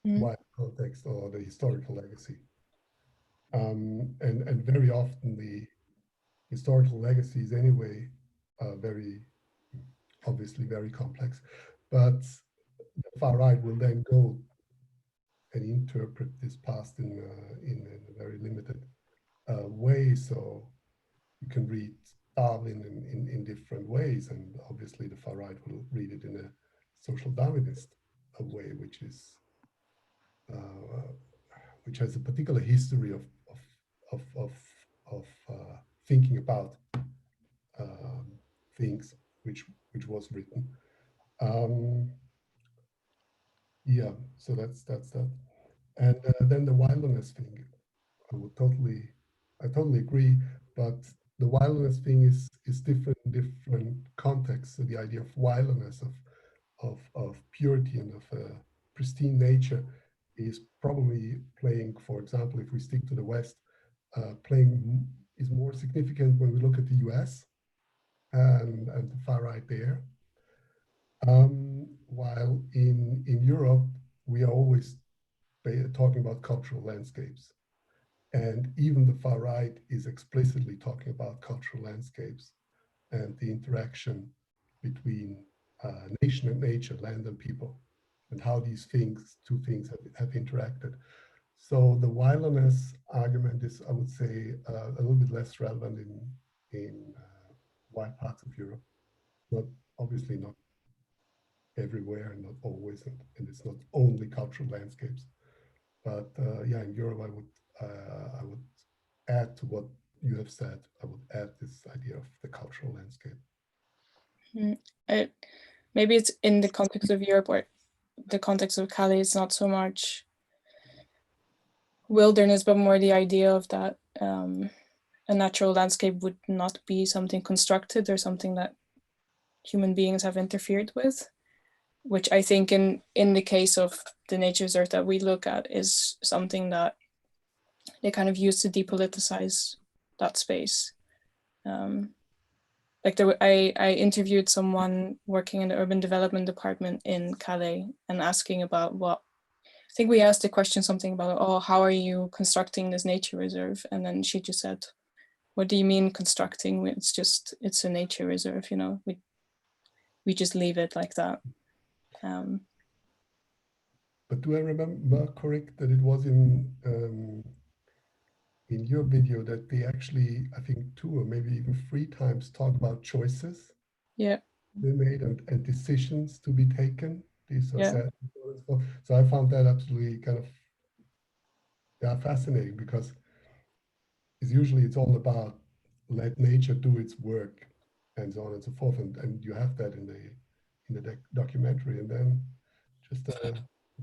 wide context or the historical legacy. And very often the historical legacy is anyway obviously very complex, but the far right will then go and interpret this past in a very limited way. So you can read Darwin in different ways, and obviously the far right will read it in a social Darwinist way, which has a particular history of thinking about things which was written. Yeah, so that's that. And then the wilderness thing, I totally agree, but the wilderness thing is different in different contexts. So the idea of wilderness, of purity and of pristine nature is probably playing, for example, if we stick to the West, is more significant when we look at the US and the far right there. While in Europe, we are always talking about cultural landscapes. And even the far right is explicitly talking about cultural landscapes and the interaction between nation and nature, land and people, and how these two things have interacted. So the wilderness argument is, I would say, a little bit less relevant in wide parts of Europe, but obviously not everywhere and not always, and it's not only cultural landscapes. But yeah, in Europe, I would add to what you have said. I would add this idea of the cultural landscape. Maybe it's in the context of Europe, or the context of Calais, it's not so much wilderness, but more the idea of that a natural landscape would not be something constructed or something that human beings have interfered with, which I think in the case of the nature reserve that we look at is something that they kind of use to depoliticize that space. Like I interviewed someone working in the urban development department in Calais and asking about I think we asked the question something about, oh, how are you constructing this nature reserve? And then she just said, what do you mean constructing? It's a nature reserve, you know, we just leave it like that. But do I remember correct that it was in your video that they actually, I think 2 or maybe even 3 times talk about choices Yeah. they made and decisions to be taken. These are Yeah. said. So I found that absolutely kind of fascinating, because it's all about let nature do its work and so on and so forth, and you have that in the documentary, and then just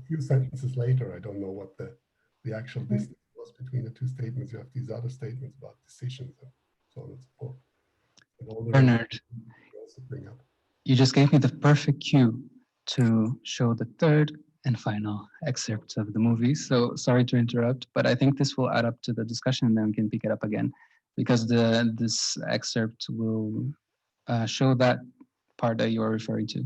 a few sentences later, I don't know what the actual distance was between the 2 statements. You have these other statements about decisions and so on and so forth. And all the Bernhard, you also bring up. you just gave me the perfect cue to show the third and final excerpt of the movie. So sorry to interrupt, but I think this will add up to the discussion, and then we can pick it up again, because this excerpt will show that part that you are referring to.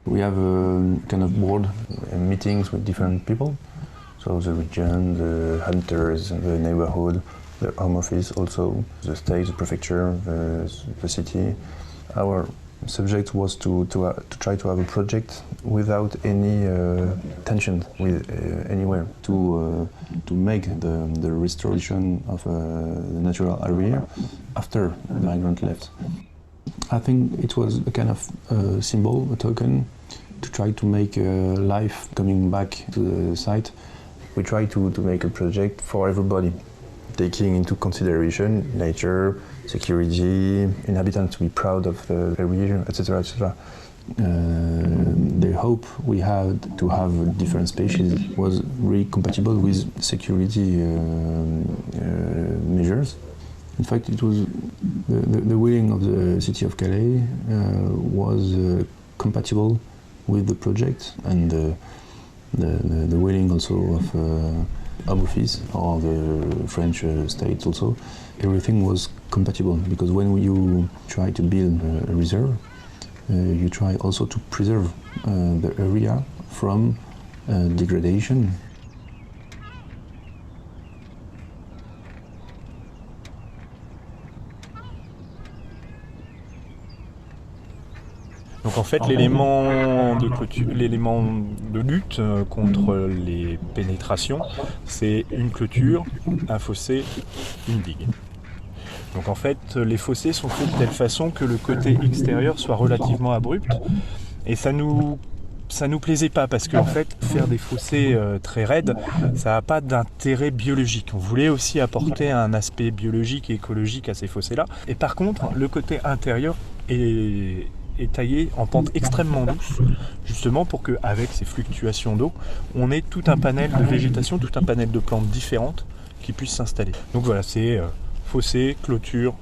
We have a kind of board meetings with different people. So the region, the hunters, the neighborhood, the home office, also the state, the prefecture, the city. Our subject was to try to have a project without any tension with anywhere, to make the restoration of the natural area after the migrant left. I think it was a kind of symbol, a token, to try to make life coming back to the site. We try to make a project for everybody, taking into consideration nature, security, inhabitants to be proud of the region, etc., etc. The hope we had to have different species was really compatible with security measures. In fact, it was the willing of the city of Calais was compatible with the project, and the willing also of Home Office or the French state also. Everything was compatible, because when you try to build a reserve, you try also to preserve the area from degradation. Donc en fait, l'élément de lutte contre les pénétrations, c'est une clôture, un fossé, une digue. Donc en fait, les fossés sont faits de telle façon que le côté extérieur soit relativement abrupt, et ça nous plaisait pas, parce qu'en fait, faire des fossés très raides, ça n'a pas d'intérêt biologique. On voulait aussi apporter un aspect biologique et écologique à ces fossés-là. Et par contre, le côté intérieur est taillé en pente extrêmement douce, justement pour qu'avec ces fluctuations d'eau, on ait tout un panel de végétation, tout un panel de plantes différentes qui puissent s'installer. Donc voilà, c'est fossé, clôture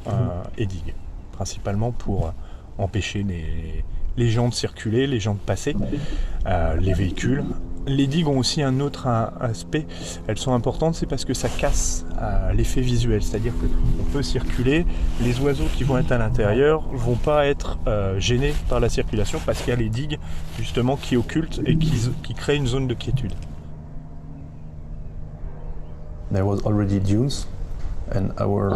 et digue, principalement pour empêcher les gens de circuler, les gens de passer, les véhicules. Les digues ont aussi un autre aspect, elles sont importantes, c'est parce que ça casse l'effet visuel, c'est-à-dire qu'on peut circuler, les oiseaux qui vont être à l'intérieur vont pas être gênés par la circulation, parce qu'il y a les digues justement qui occultent et qui créent une zone de quiétude. There was already dunes, and our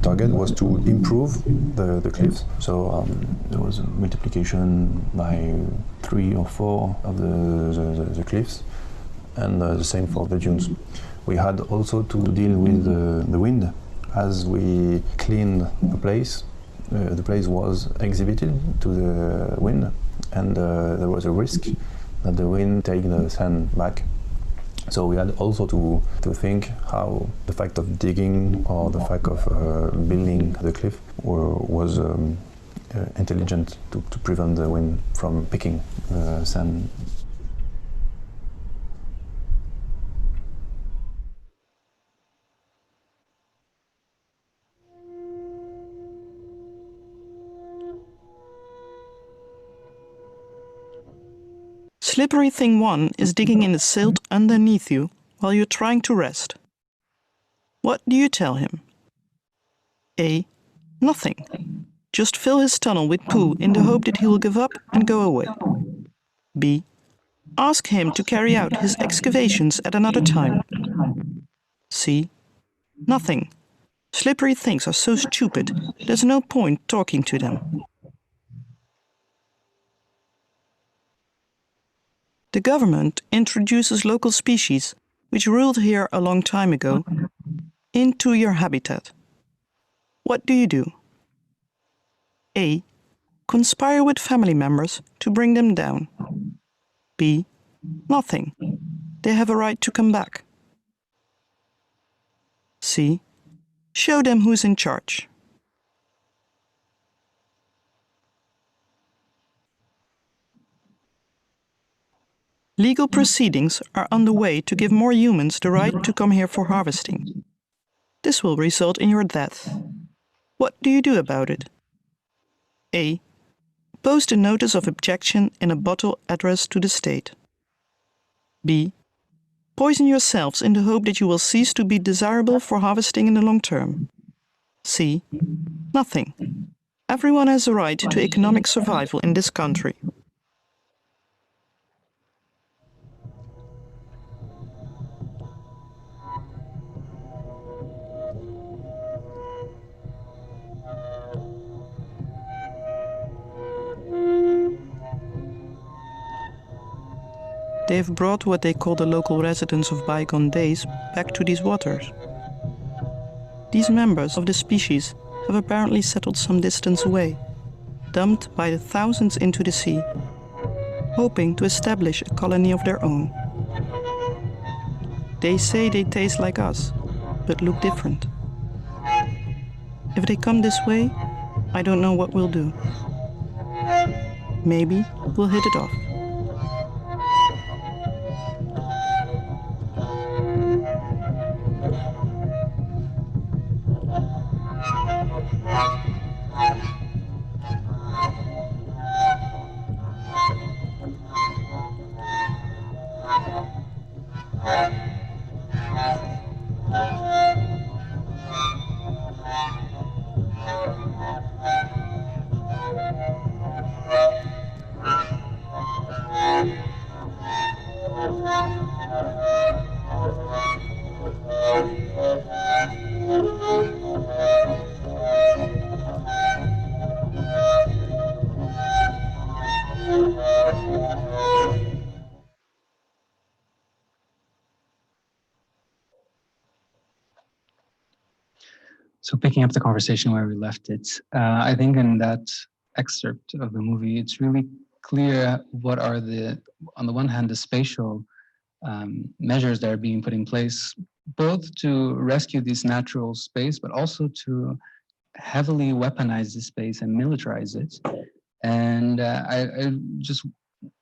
target was to improve the cliffs. So there was a multiplication by 3 or 4 of the cliffs, and the same for the dunes. We had also to deal with the wind. As we cleaned the place was exhibited to the wind, and there was a risk that the wind take the sand back. So we had also to think how the fact of digging or the fact of building the cliff was intelligent to prevent the wind from picking sand. Slippery thing 1 is digging in the silt underneath you while you're trying to rest. What do you tell him? A. Nothing. Just fill his tunnel with poo in the hope that he will give up and go away. B. Ask him to carry out his excavations at another time. C. Nothing. Slippery things are so stupid, there's no point talking to them. The government introduces local species, which ruled here a long time ago, into your habitat. What do you do? A. Conspire with family members to bring them down. B. Nothing. They have a right to come back. C. Show them who's in charge. Legal proceedings are underway to give more humans the right to come here for harvesting. This will result in your death. What do you do about it? A. Post a notice of objection in a bottle addressed to the state. B. Poison yourselves in the hope that you will cease to be desirable for harvesting in the long term. C. Nothing. Everyone has a right to economic survival in this country. They have brought what they call the local residents of bygone days back to these waters. These members of the species have apparently settled some distance away, dumped by the thousands into the sea, hoping to establish a colony of their own. They say they taste like us, but look different. If they come this way, I don't know what we'll do. Maybe we'll hit it off. So picking up the conversation where we left it, I think in that excerpt of the movie, it's really clear what are on the one hand, the spatial measures that are being put in place, both to rescue this natural space, but also to heavily weaponize the space and militarize it. And I just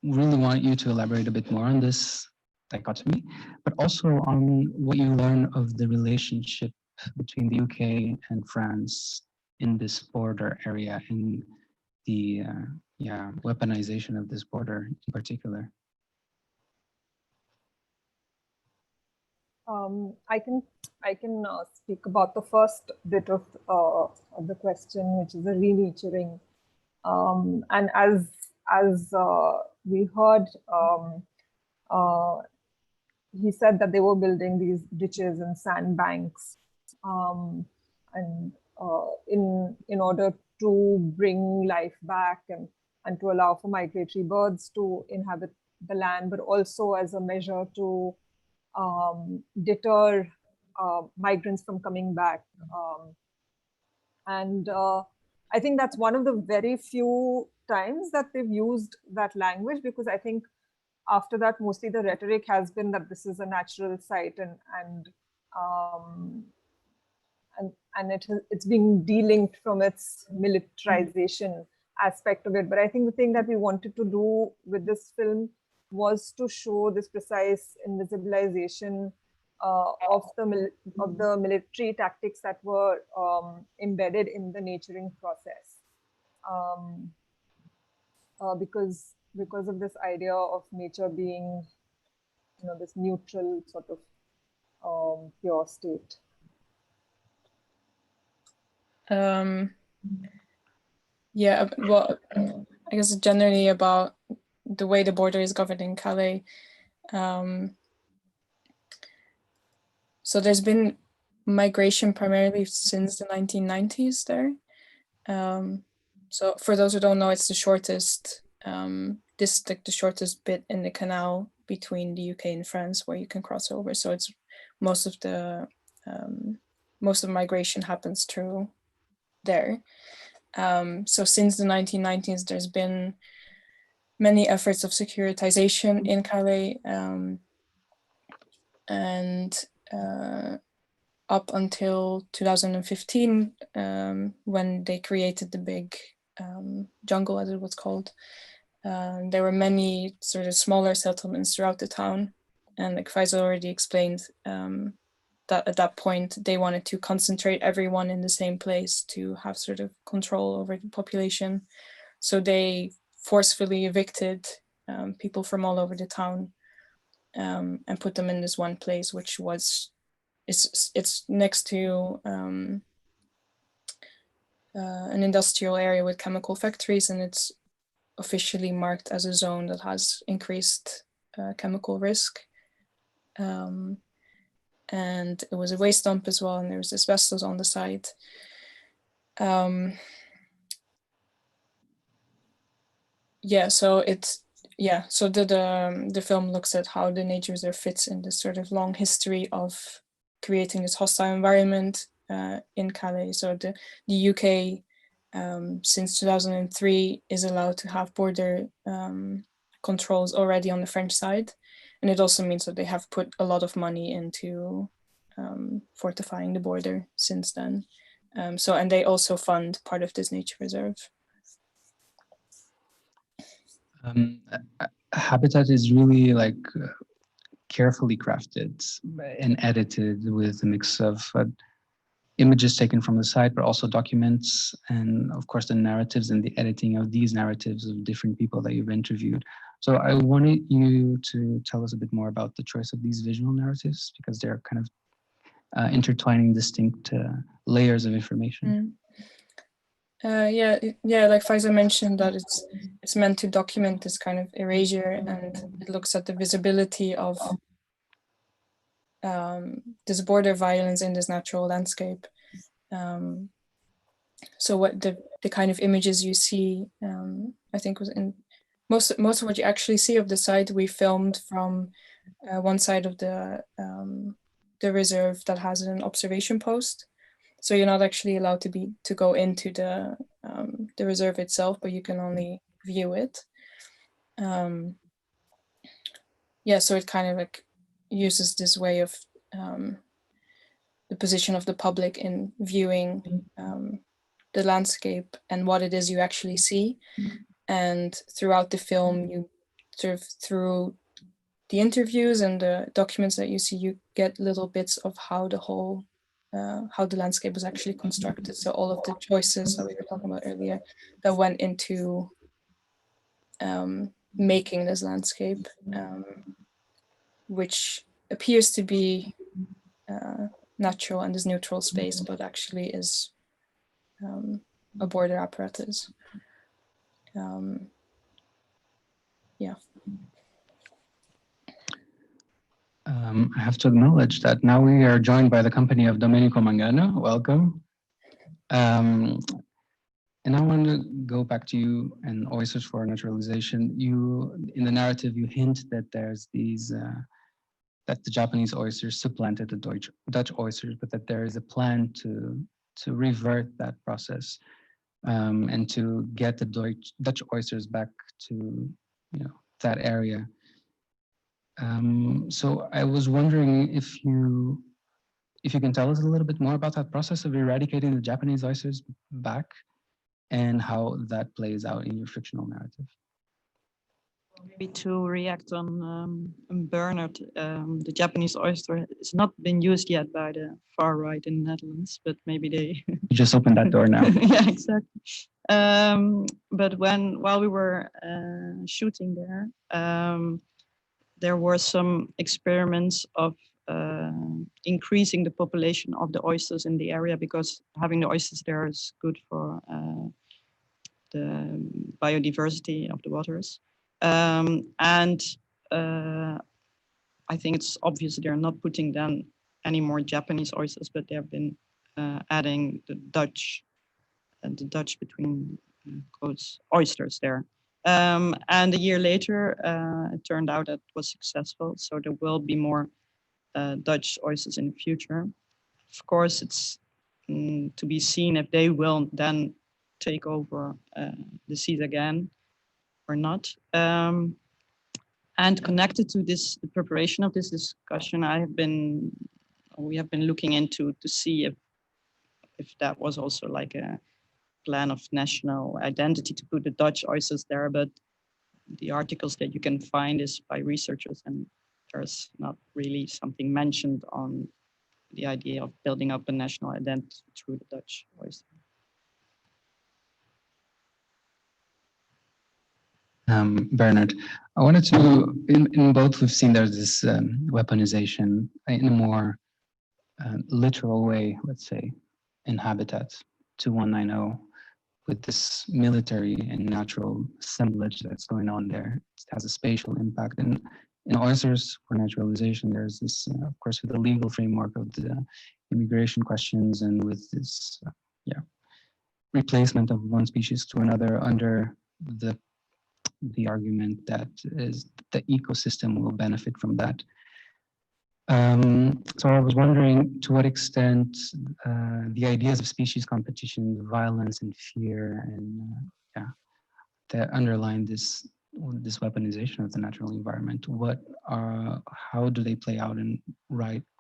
really want you to elaborate a bit more on this dichotomy, but also on what you learn of the relationship between the UK and France in this border area, in the weaponization of this border in particular. I can speak about the first bit of the question, which is the renaturing. And as we heard, he said that they were building these ditches and sandbanks, and in order to bring life back and to allow for migratory birds to inhabit the land, but also as a measure to deter migrants from coming back. And I think that's one of the very few times that they've used that language, because I think after that, mostly the rhetoric has been that this is a natural site and it's being delinked from its militarization aspect of it. But I think the thing that we wanted to do with this film was to show this precise invisibilization of the military tactics that were embedded in the naturing process, because of this idea of nature being, this neutral sort of pure state. Yeah, well, I guess generally about the way the border is governed in Calais. So there's been migration primarily since the 1990s there. So for those who don't know, it's the shortest district, the shortest bit in the canal between the UK and France where you can cross over. So it's most of migration happens through there. So since the 1990s, there's been many efforts of securitization in Calais, and up until 2015, when they created the big jungle, as it was called. There were many sort of smaller settlements throughout the town, and like Faiza already explained, that at that point they wanted to concentrate everyone in the same place to have sort of control over the population. So they forcefully evicted people from all over the town and put them in this one place, which was it's next to an industrial area with chemical factories, and it's officially marked as a zone that has increased chemical risk. And it was a waste dump as well, and there was asbestos on the site. So the film looks at how the nature reserve fits in this sort of long history of creating this hostile environment in Calais. So the UK, since 2003, is allowed to have border controls already on the French side. And it also means that they have put a lot of money into fortifying the border since then. And they also fund part of this nature reserve. Habitat is really like carefully crafted and edited with a mix of images taken from the site, but also documents, and of course the narratives and the editing of these narratives of different people that you've interviewed. So I wanted you to tell us a bit more about the choice of these visual narratives, because they're kind of intertwining distinct layers of information. Like Faiza mentioned, that it's meant to document this kind of erasure, and it looks at the visibility of this border violence in this natural landscape. So what the kind of images you see, I think was in most of what you actually see of the site we filmed from one side of the reserve that has an observation post. So you're not actually allowed to go into the reserve itself, but you can only view it. So it kind of like uses this way of the position of the public in viewing the landscape and what it is you actually see. And throughout the film, you sort of, through the interviews and the documents that you see, you get little bits of how the landscape was actually constructed. So all of the choices that we were talking about earlier that went into making this landscape, which appears to be natural and this neutral space, but actually is a border apparatus. I have to acknowledge that now we are joined by the company of Domenico Mangano. Welcome. And I want to go back to you and Oysters for Naturalization. In the narrative, you hint that there's these, that the Japanese oysters supplanted the Dutch oysters, but that there is a plan to revert that process and to get the Dutch oysters back to that area. So I was wondering if you can tell us a little bit more about that process of eradicating the Japanese oysters back and how that plays out in your fictional narrative. Maybe to react on Bernhard, the Japanese oyster has not been used yet by the far right in the Netherlands, but maybe they You just opened that door now. Yeah, exactly. But while we were shooting there were some experiments of increasing the population of the oysters in the area, because having the oysters there is good for the biodiversity of the waters. And I think it's obvious they're not putting down any more Japanese oysters, but they have been adding the Dutch between quotes oysters there. And a year later, it turned out that it was successful. So there will be more Dutch oysters in the future. Of course, it's to be seen if they will then take over the seas again or not. And connected to this, the preparation of this discussion, we have been looking into to see if that was also like a plan of national identity to put the Dutch oysters there, but the articles that you can find is by researchers, and there's not really something mentioned on the idea of building up a national identity through the Dutch oyster. Bernhard, I wanted to, in both we've seen there's this weaponization in a more literal way, let's say, in Habitat 2190, with this military and natural assemblage that's going on there. It has a spatial impact. And in Oysters for Naturalization, there's this, of course, with the legal framework of the immigration questions and with this, replacement of one species to another under the argument that is the ecosystem will benefit from that. So I was wondering to what extent the ideas of species competition, violence and fear, and that underline this weaponization of the natural environment. How do they play out in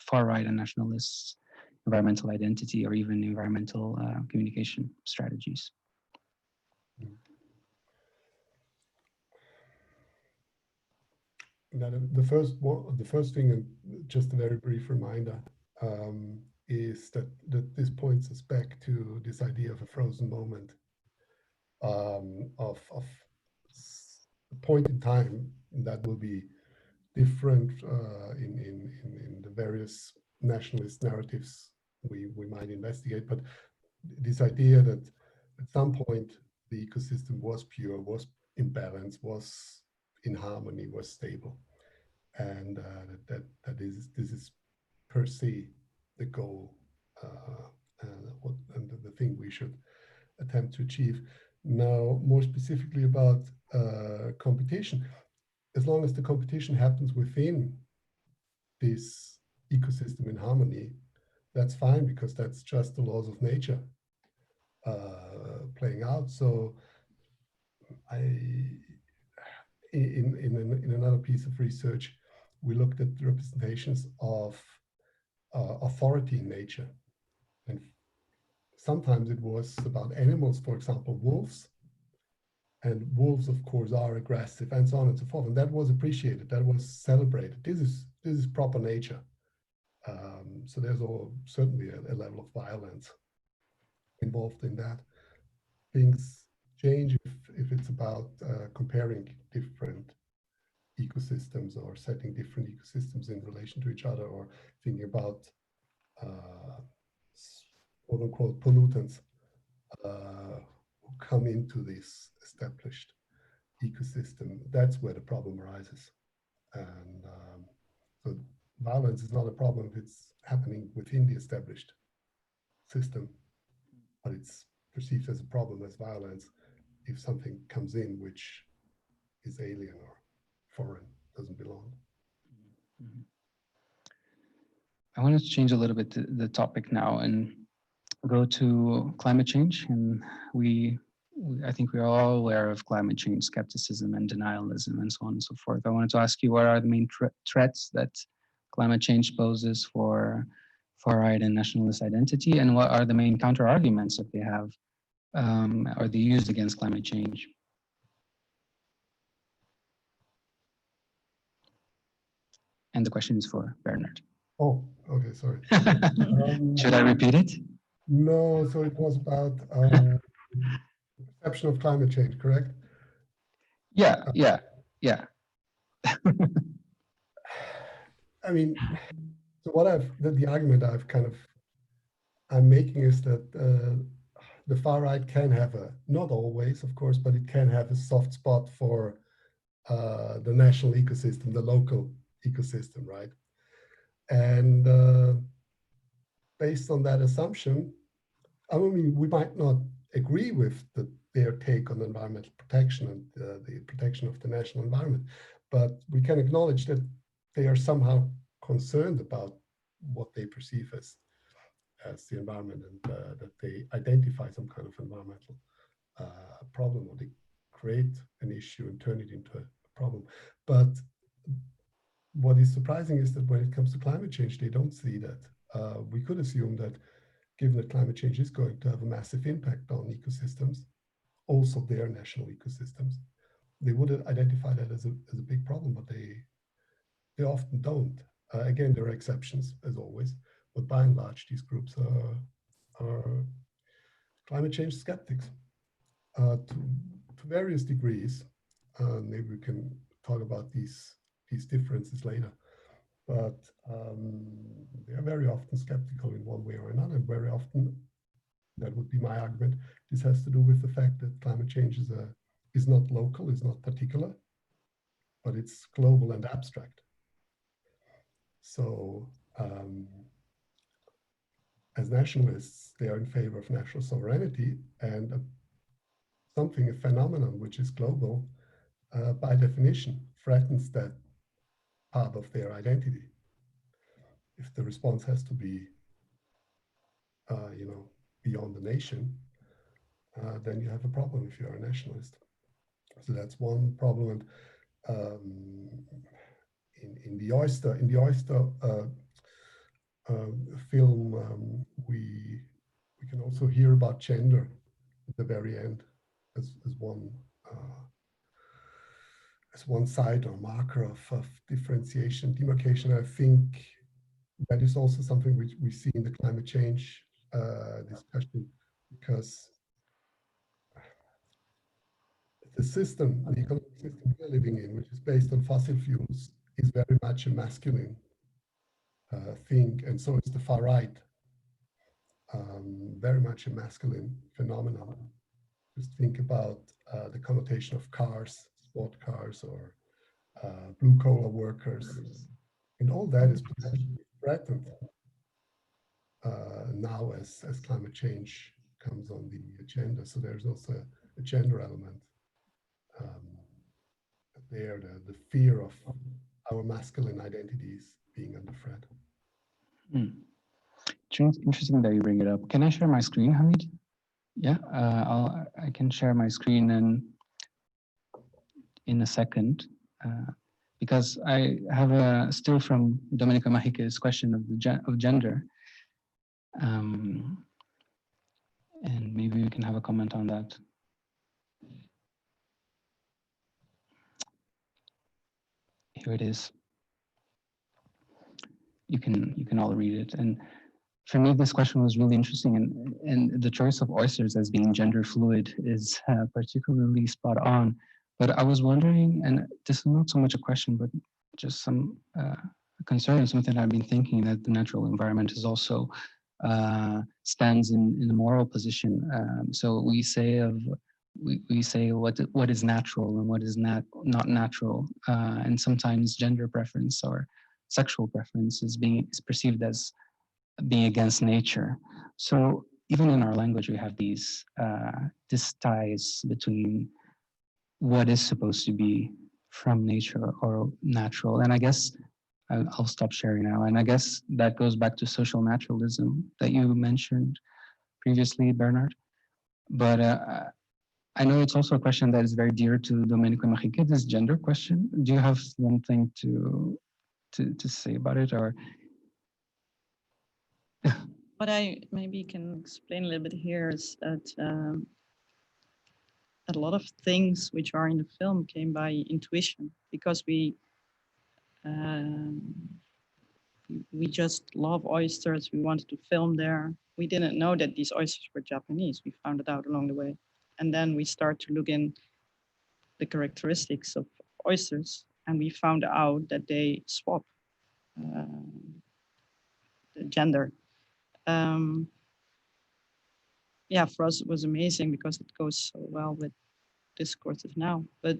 far right and nationalists' environmental identity or even environmental communication strategies? Now, the first thing, and just a very brief reminder, is that this points us back to this idea of a frozen moment, of a point in time that will be different in the various nationalist narratives we might investigate. But this idea that at some point the ecosystem was pure, was in balance, was in harmony, was stable, and this is per se the goal and the thing we should attempt to achieve. Now, more specifically about competition, as long as the competition happens within this ecosystem in harmony, that's fine, because that's just the laws of nature playing out. So in another piece of research, we looked at the representations of authority in nature. And sometimes it was about animals, for example, wolves. And wolves, of course, are aggressive and so on and so forth. And that was appreciated, that was celebrated. This is proper nature. So there's certainly a level of violence involved in that. Things change if it's about comparing different ecosystems or setting different ecosystems in relation to each other, or thinking about quote unquote pollutants who come into this established ecosystem. That's where the problem arises. And so violence is not a problem if it's happening within the established system, but it's perceived as a problem, as violence, if something comes in which is alien or foreign, doesn't belong. Mm-hmm. I wanted to change a little bit the topic now and go to climate change. And I think we are all aware of climate change skepticism and denialism and so on and so forth. I wanted to ask you, what are the main threats that climate change poses for far-right and nationalist identity, and what are the main counter-arguments that they have or they use against climate change? And the question is for Bernhard. Oh, okay, sorry. Should I repeat it? No, so it was about perception of climate change, correct? Yeah. I mean, so the argument I'm making is that the far right can have not always, of course, but it can have a soft spot for the national ecosystem, the local ecosystem, right? And based on that assumption, I mean, we might not agree with their take on environmental protection and the protection of the national environment, but we can acknowledge that they are somehow concerned about what they perceive as the environment, and that they identify some kind of environmental problem, or they create an issue and turn it into a problem. But what is surprising is that when it comes to climate change, they don't see that. We could assume that given that climate change is going to have a massive impact on ecosystems, also their national ecosystems, they would identify that as a big problem, but they often don't. Again, there are exceptions, as always, but by and large, these groups are climate change skeptics to various degrees. Maybe we can talk about these differences later. But they are very often skeptical in one way or another. And very often, that would be my argument, this has to do with the fact that climate change is not local, is not particular, but it's global and abstract. So as nationalists, they are in favor of national sovereignty, and a phenomenon which is global, by definition, threatens that part of their identity. If the response has to be, beyond the nation, then you have a problem if you're a nationalist. So that's one problem. And in the Oyster film, we can also hear about gender at the very end as one side or marker of differentiation, demarcation. I think that is also something which we see in the climate change discussion, because the economic system we're living in, which is based on fossil fuels, is very much a masculine thing, and so is the far right. Very much a masculine phenomenon. Just think about the connotation of cars, sport cars, or blue-collar workers, and all that is potentially threatened now as climate change comes on the agenda. So there's also a gender element there, the fear of our masculine identities being under threat. It's interesting that you bring it up. Can I share my screen, Hamid? Yeah, I can share my screen in a second, because I have a still from Domenico Mariche's question of gender, and maybe we can have a comment on that. Here it is. You can all read it. And for me, this question was really interesting, and the choice of oysters as being gender fluid is particularly spot on. But I was wondering, and this is not so much a question, but just some concern, something I've been thinking, that the natural environment is also stands in a moral position. So we say what is natural and what is not natural, and sometimes gender preference or sexual preference is perceived as being against nature. So even in our language, we have these ties between what is supposed to be from nature or natural. And I guess I'll stop sharing now. And I guess that goes back to social naturalism that you mentioned previously, Bernhard. But I know it's also a question that is very dear to Domenico and Marieke, this gender question. Do you have something to say about it, or? What I maybe can explain a little bit here is that a lot of things which are in the film came by intuition, because we just love oysters. We wanted to film there. We didn't know that these oysters were Japanese. We found it out along the way. And then we start to look in the characteristics of oysters, and we found out that they swap the gender. Yeah, for us it was amazing because it goes so well with discourses now. But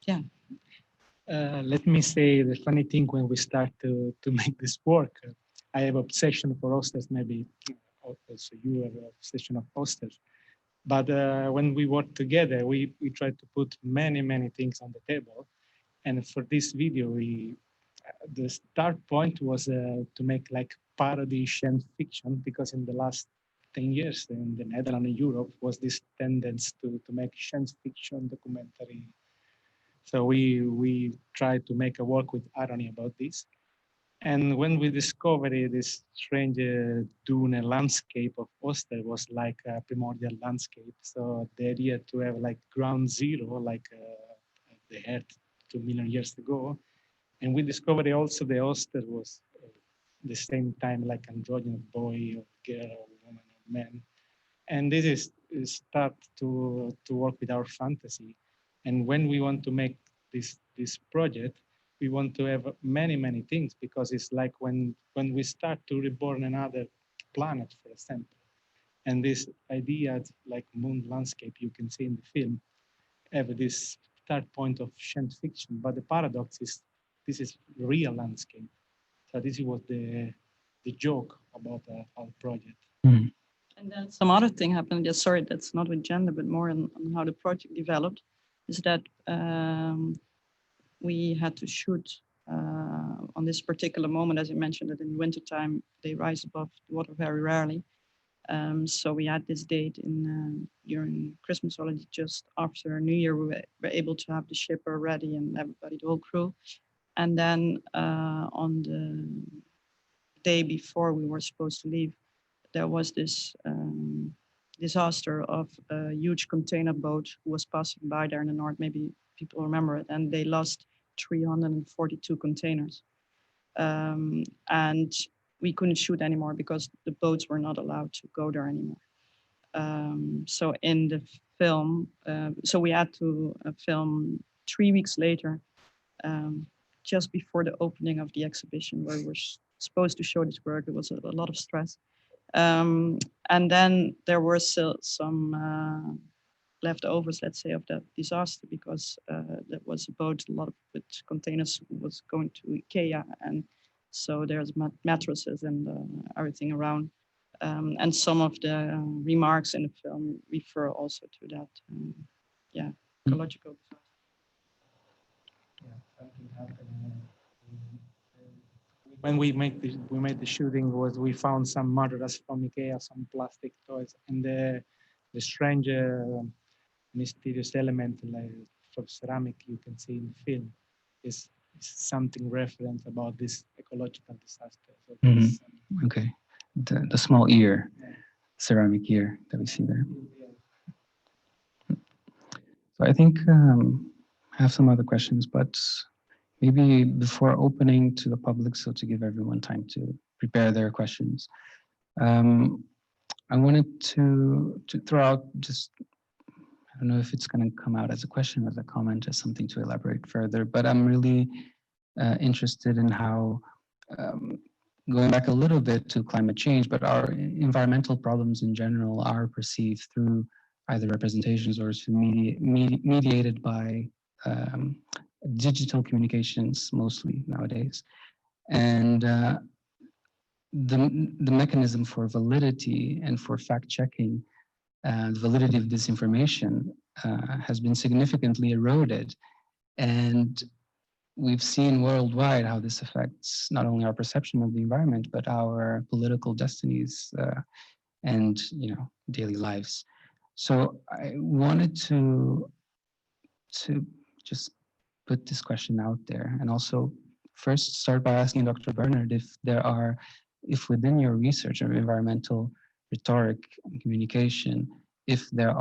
Yeah. Let me say the funny thing when we start to make this work, I have obsession for Oysters, maybe also you have an obsession of Oysters. But when we work together, we try to put many things on the table. And for this video, the start point was to make like parody science fiction, because in the last 10 years in the Netherlands and Europe was this tendency to make science fiction documentary. So we tried to make a work with irony about this. And when we discovered this strange dune landscape of Oster was like a primordial landscape. So the idea to have like ground zero, like the Earth 2 million years ago. And we discovered also the Oster was the same time like androgynous boy or girl or woman or man. And this is start to work with our fantasy. And when we want to make this project, we want to have many things, because it's like when we start to reborn another planet, for example, and this idea like moon landscape you can see in the film have this start point of science fiction, but the paradox is this is real landscape. So this was the joke about our project. And then some other thing happened. Yeah, sorry, that's not with gender, but more on how the project developed. Is that we had to shoot on this particular moment, as you mentioned, that in wintertime they rise above the water very rarely. So we had this date in during Christmas holiday, just after New Year. We were able to have the shipper ready and everybody, the whole crew. And then on the day before we were supposed to leave, there was this disaster of a huge container boat who was passing by there in the north. Maybe people remember it, and they lost 342 containers. And we couldn't shoot anymore because the boats were not allowed to go there anymore. So in the film, so we had to film 3 weeks later, just before the opening of the exhibition, where we were supposed to show this work. There was a lot of stress. And then there were still some leftovers, let's say, of that disaster, because there was a boat, a lot of with containers was going to IKEA, and so there's mattresses and everything around. And some of the remarks in the film refer also to that, yeah, ecological disaster. Yeah, something happened. When we made the shooting, we found some murderers from IKEA, some plastic toys, and the strange mysterious element like from ceramic you can see in the film is something referent about this ecological disaster. So okay, the small ear, ceramic ear that we see there. So I think I have some other questions, but maybe before opening to the public, so to give everyone time to prepare their questions, I wanted to throw out just, I don't know if it's going to come out as a question, as a comment, as something to elaborate further, but I'm really interested in how, going back a little bit to climate change, but our environmental problems in general are perceived through either representations or mediated by digital communications, mostly nowadays. And the mechanism for validity and for fact-checking the validity of this information has been significantly eroded. And we've seen worldwide how this affects not only our perception of the environment, but our political destinies and, you know, daily lives. So I wanted to just put this question out there, and also first start by asking Dr. Bernhard if within your research of environmental rhetoric and communication, if there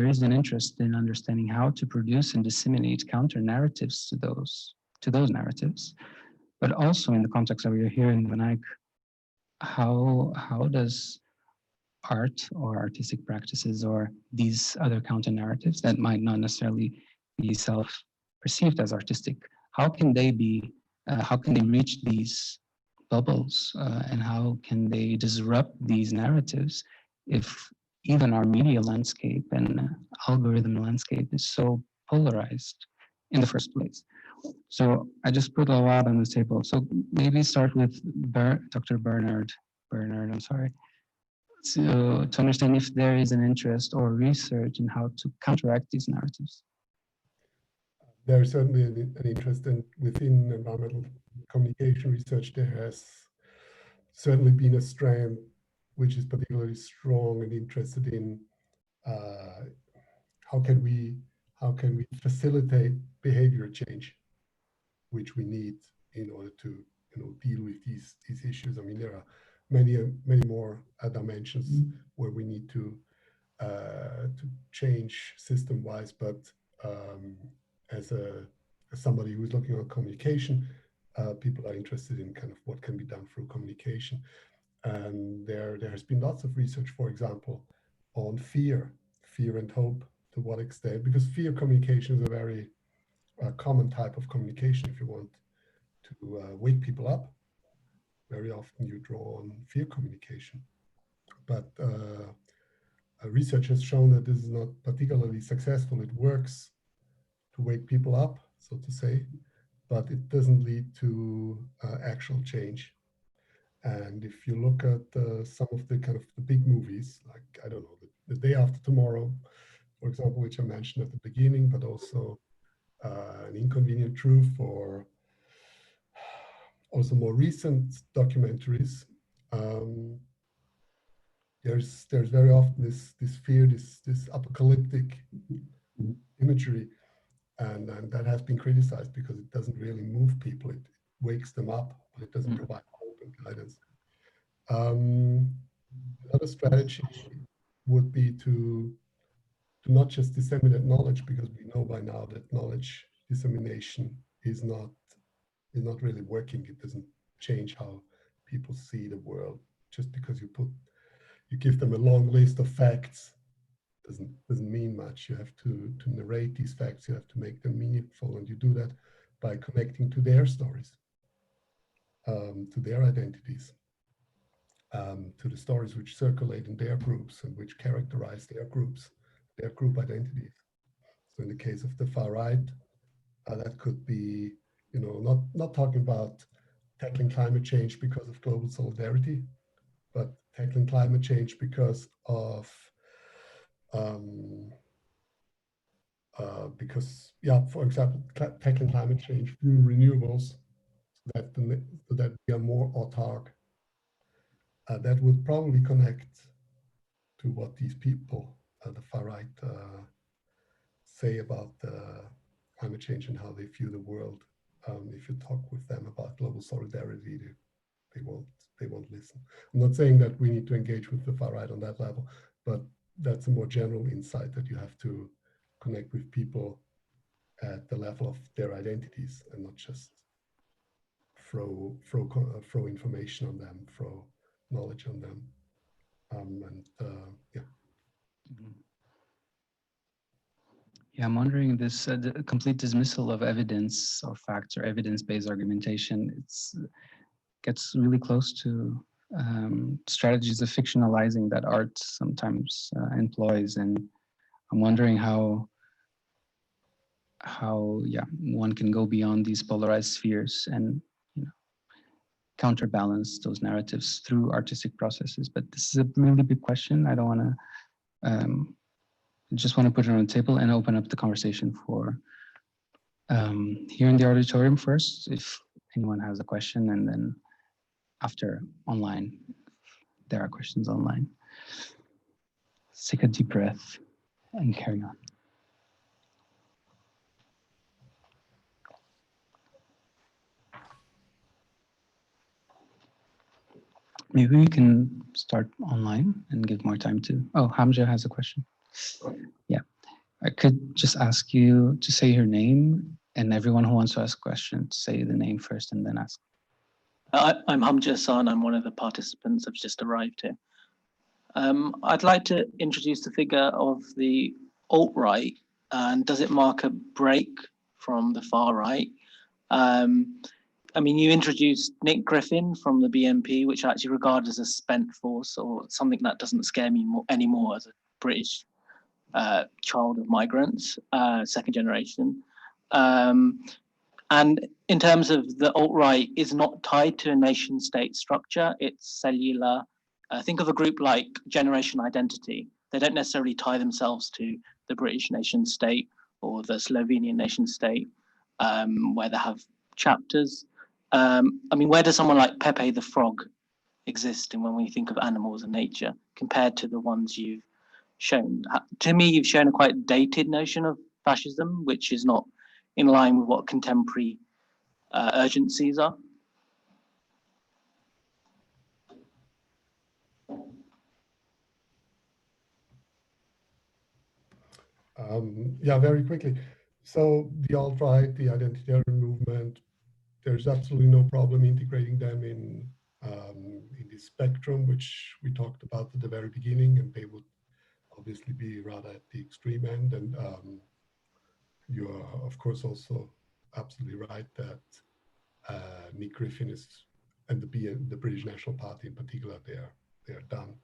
is an interest in understanding how to produce and disseminate counter narratives to those narratives, but also in the context that we are here in Van Eyck, how does art or artistic practices or these other counter narratives that might not necessarily be self-perceived as artistic, how can they reach these bubbles and how can they disrupt these narratives if even our media landscape and algorithm landscape is so polarized in the first place. So I just put a lot on the table. So maybe start with Dr. Bernhard, I'm sorry, to understand if there is an interest or research in how to counteract these narratives. There is certainly an interest within environmental communication research. There has certainly been a strand which is particularly strong and interested in how can we facilitate behavior change, which we need in order to deal with these issues. I mean, there are many more dimensions where we need to change system-wise, but as somebody who's looking at communication, people are interested in kind of what can be done through communication. And there has been lots of research, for example, on fear and hope, to what extent, because fear communication is a very common type of communication. If you want to wake people up, very often you draw on fear communication. But research has shown that this is not particularly successful. It works to wake people up, so to say, but it doesn't lead to actual change. And if you look at some of the kind of the big movies, like, I don't know, The Day After Tomorrow, for example, which I mentioned at the beginning, but also An Inconvenient Truth, or also more recent documentaries, there's very often this fear, this apocalyptic imagery, and that has been criticized because it doesn't really move people. It wakes them up, but it doesn't provide hope and guidance. Another strategy would be to not just disseminate knowledge, because we know by now that knowledge dissemination is not really working. It doesn't change how people see the world. Just because you give them a long list of facts doesn't mean much. You have to narrate these facts. You have to make them meaningful, and you do that by connecting to their stories, to their identities, to the stories which circulate in their groups and which characterize their groups, their group identities. So in the case of the far right, that could be, not talking about tackling climate change because of global solidarity, but tackling climate change because of for example, tackling climate change through renewables, so that we are more autark. That would probably connect to what these people, the far right, say about climate change and how they view the world. If you talk with them about global solidarity, they won't listen. I'm not saying that we need to engage with the far right on that level, but that's a more general insight, that you have to connect with people at the level of their identities and not just throw information on them, throw knowledge on them. Yeah, I'm wondering this the complete dismissal of evidence or facts or evidence-based argumentation. Gets really close to strategies of fictionalizing that art sometimes employs, and I'm wondering how one can go beyond these polarized spheres and counterbalance those narratives through artistic processes. But this is a really big question. I don't want to. Just want to put it on the table and open up the conversation for here in the auditorium first, if anyone has a question, and then after online, if there are questions online. Let's take a deep breath and carry on. Maybe we can start online and give more time to, Hamza has a question. Yeah, I could just ask you to say your name, and everyone who wants to ask questions, say the name first and then ask. I'm Hamza Hassan. I'm one of the participants. I've just arrived here. I'd like to introduce the figure of the alt-right, and does it mark a break from the far right? I mean, you introduced Nick Griffin from the BNP, which I actually regard as a spent force, or something that doesn't scare me anymore as a British child of migrants, second generation. And in terms of the alt-right, is not tied to a nation state structure, it's cellular. Think of a group like Generation Identity. They don't necessarily tie themselves to the British nation state or the Slovenian nation state, where they have chapters. I mean, where does someone like Pepe the Frog exist in when we think of animals and nature compared to the ones you've shown? To me, you've shown a quite dated notion of fascism, which is not in line with what contemporary urgencies are. Yeah, very quickly. So the alt-right, the identitarian movement, there's absolutely no problem integrating them in this spectrum, which we talked about at the very beginning, and they would obviously be rather at the extreme end. And you are, of course, also absolutely right that Nick Griffin is, and the British National Party in particular, they are done.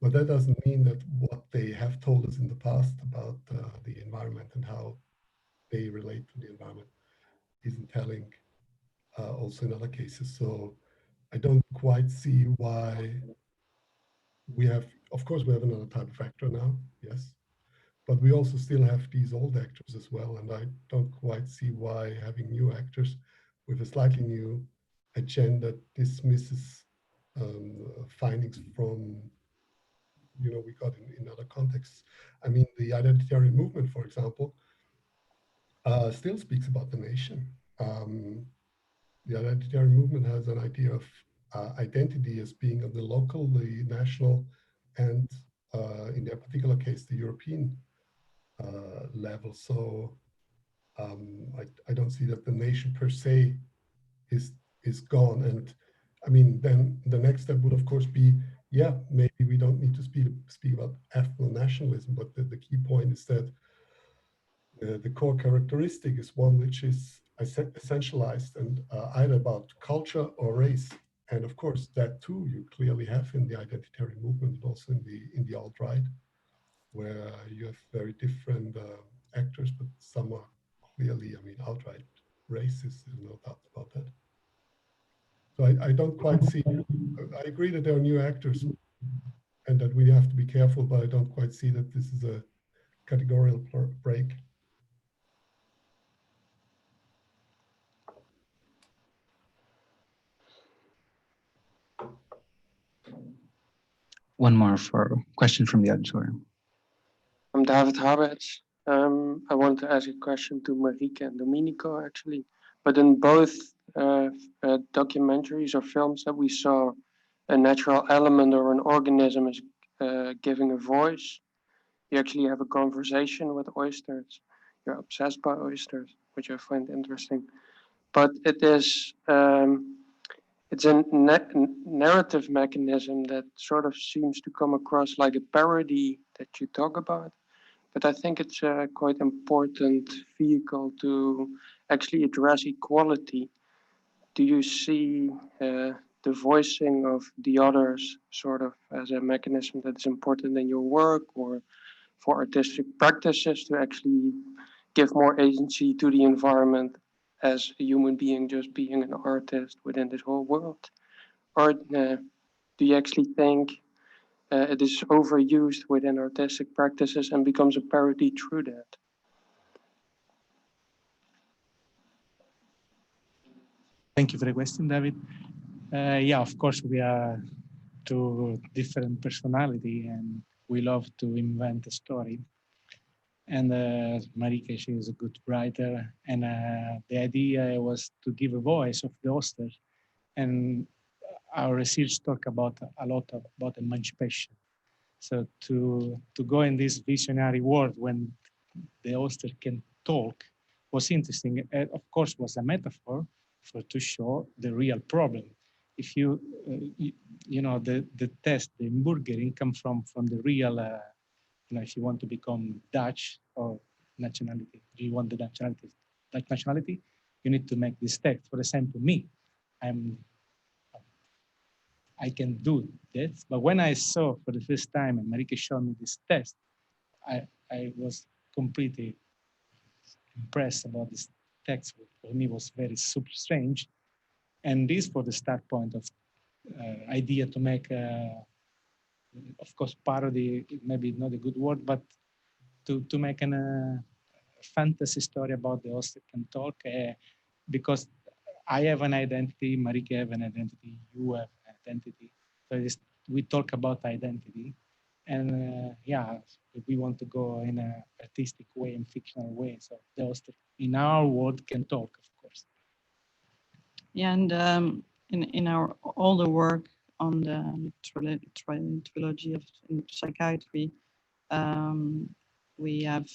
But that doesn't mean that what they have told us in the past about the environment and how they relate to the environment isn't telling also in other cases. So I don't quite see why we have, of course, we have another type of actor now, yes, but we also still have these old actors as well. And I don't quite see why having new actors with a slightly new agenda dismisses findings from, we got in other contexts. I mean, the identitarian movement, for example, still speaks about the nation. The identitarian movement has an idea of identity as being of the local, the national, and in their particular case, the European level. So I don't see that the nation per se is gone. And I mean, then the next step would, of course, be, yeah, maybe we don't need to speak about ethno-nationalism, but the key point is that the core characteristic is one which is essentialized and either about culture or race. And of course, that too you clearly have in the identitarian movement, but also in the alt-right, where you have very different actors, but some are clearly, I mean, outright racist. There's no doubt about that. So I don't quite see. I agree that there are new actors, and that we have to be careful, but I don't quite see that this is a categorical break. One more for question from the auditorium. I'm David Habets. I want to ask a question to Marieke and Domenico, actually. But in both documentaries or films that we saw, a natural element or an organism is giving a voice. You actually have a conversation with oysters. You're obsessed by oysters, which I find interesting. But it is it's a narrative mechanism that sort of seems to come across like a parody that you talk about. But I think it's a quite important vehicle to actually address equality. Do you see the voicing of the others sort of as a mechanism that is important in your work, or for artistic practices to actually give more agency to the environment as a human being, just being an artist within this whole world? Or do you actually think it is overused within artistic practices and becomes a parody through that? Thank you for the question, David. Yeah, of course, we are two different personalities and we love to invent a story. And Marieke, she is a good writer. And the idea was to give a voice of the Oysters. And our research talk about a lot about emancipation. So to go in this visionary world when the Oyster can talk was interesting. Of course, was a metaphor to show the real problem. If you know the test, the burgering come from the real. If you want to become Dutch or nationality, do you want the nationality, Dutch nationality? You need to make this text. For example, me, I can do this, but when I saw for the first time and Marieke showed me this test, I was completely impressed about this text. For me, was very super strange, and this for the start point of idea to make, of course, parody. Maybe not a good word, but to make a fantasy story about the Oysters can talk, because I have an identity, Marieke have an identity, you have an identity. So we talk about identity, and yeah, we want to go in an artistic way, in fictional way. So the Oysters in our world can talk, of course. Yeah, and in our older work on the trilogy of psychiatry, we have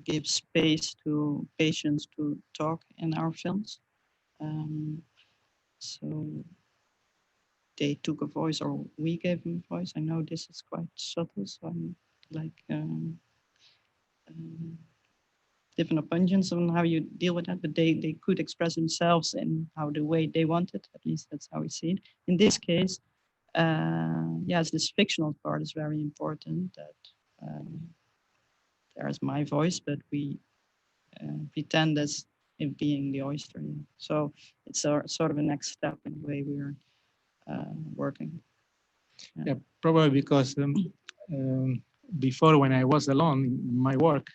give space to patients to talk in our films. So they took a voice, or we gave them a voice. I know this is quite subtle, so I'm like different opinions on how you deal with that, but they could express themselves in how the way they wanted. At least that's how we see it. In this case, yes, this fictional part is very important. That there's my voice, but we pretend as if being the oyster. So it's sort of a next step in the way we're working. Yeah, probably because before, when I was alone in my work,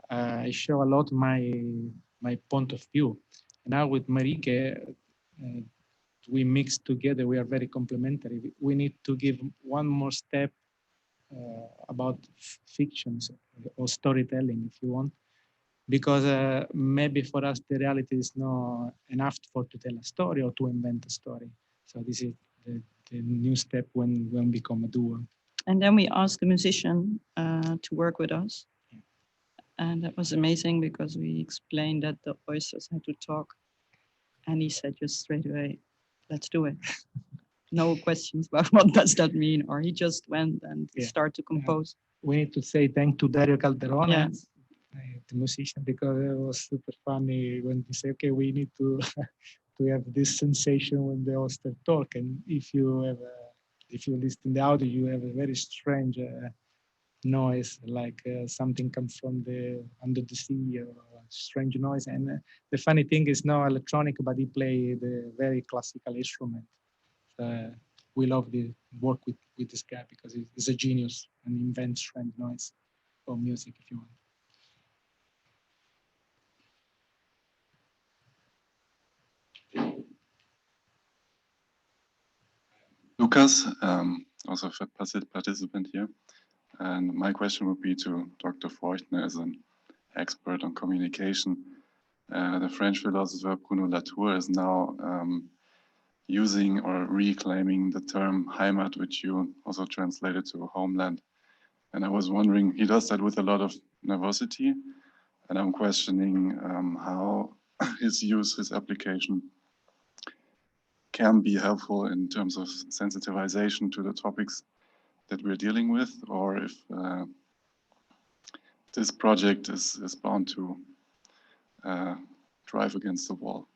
I show a lot my point of view. Now with Marieke, we mix together. We are very complementary. We need to give one more step about fictions or storytelling, if you want, because maybe for us the reality is not enough to tell a story or to invent a story. So this is the new step when we become a duo. And then we asked the musician to work with us. And that was amazing because we explained that the Oysters had to talk. And he said just straight away, let's do it. No questions about what does that mean, or he just went and started to compose. We need to say thank to Dario Calderone, the musician, because it was super funny when he said, okay, we need to to have this sensation when the Oysters talk. And if you listen to the audio, you have a very strange noise, like something comes from under the sea, or strange noise. And the funny thing is not electronic, but he played the very classical instrument. We love the work with this guy because he's a genius and invents strange noise or music, if you want. Lucas, also a participant here. And my question would be to Dr. Forchtner as an expert on communication. The French philosopher Bruno Latour is now using or reclaiming the term Heimat, which you also translated to Homeland. And I was wondering, he does that with a lot of nervosity. And I'm questioning how his use, his application can be helpful in terms of sensitization to the topics that we're dealing with, or if this project is bound to drive against the wall.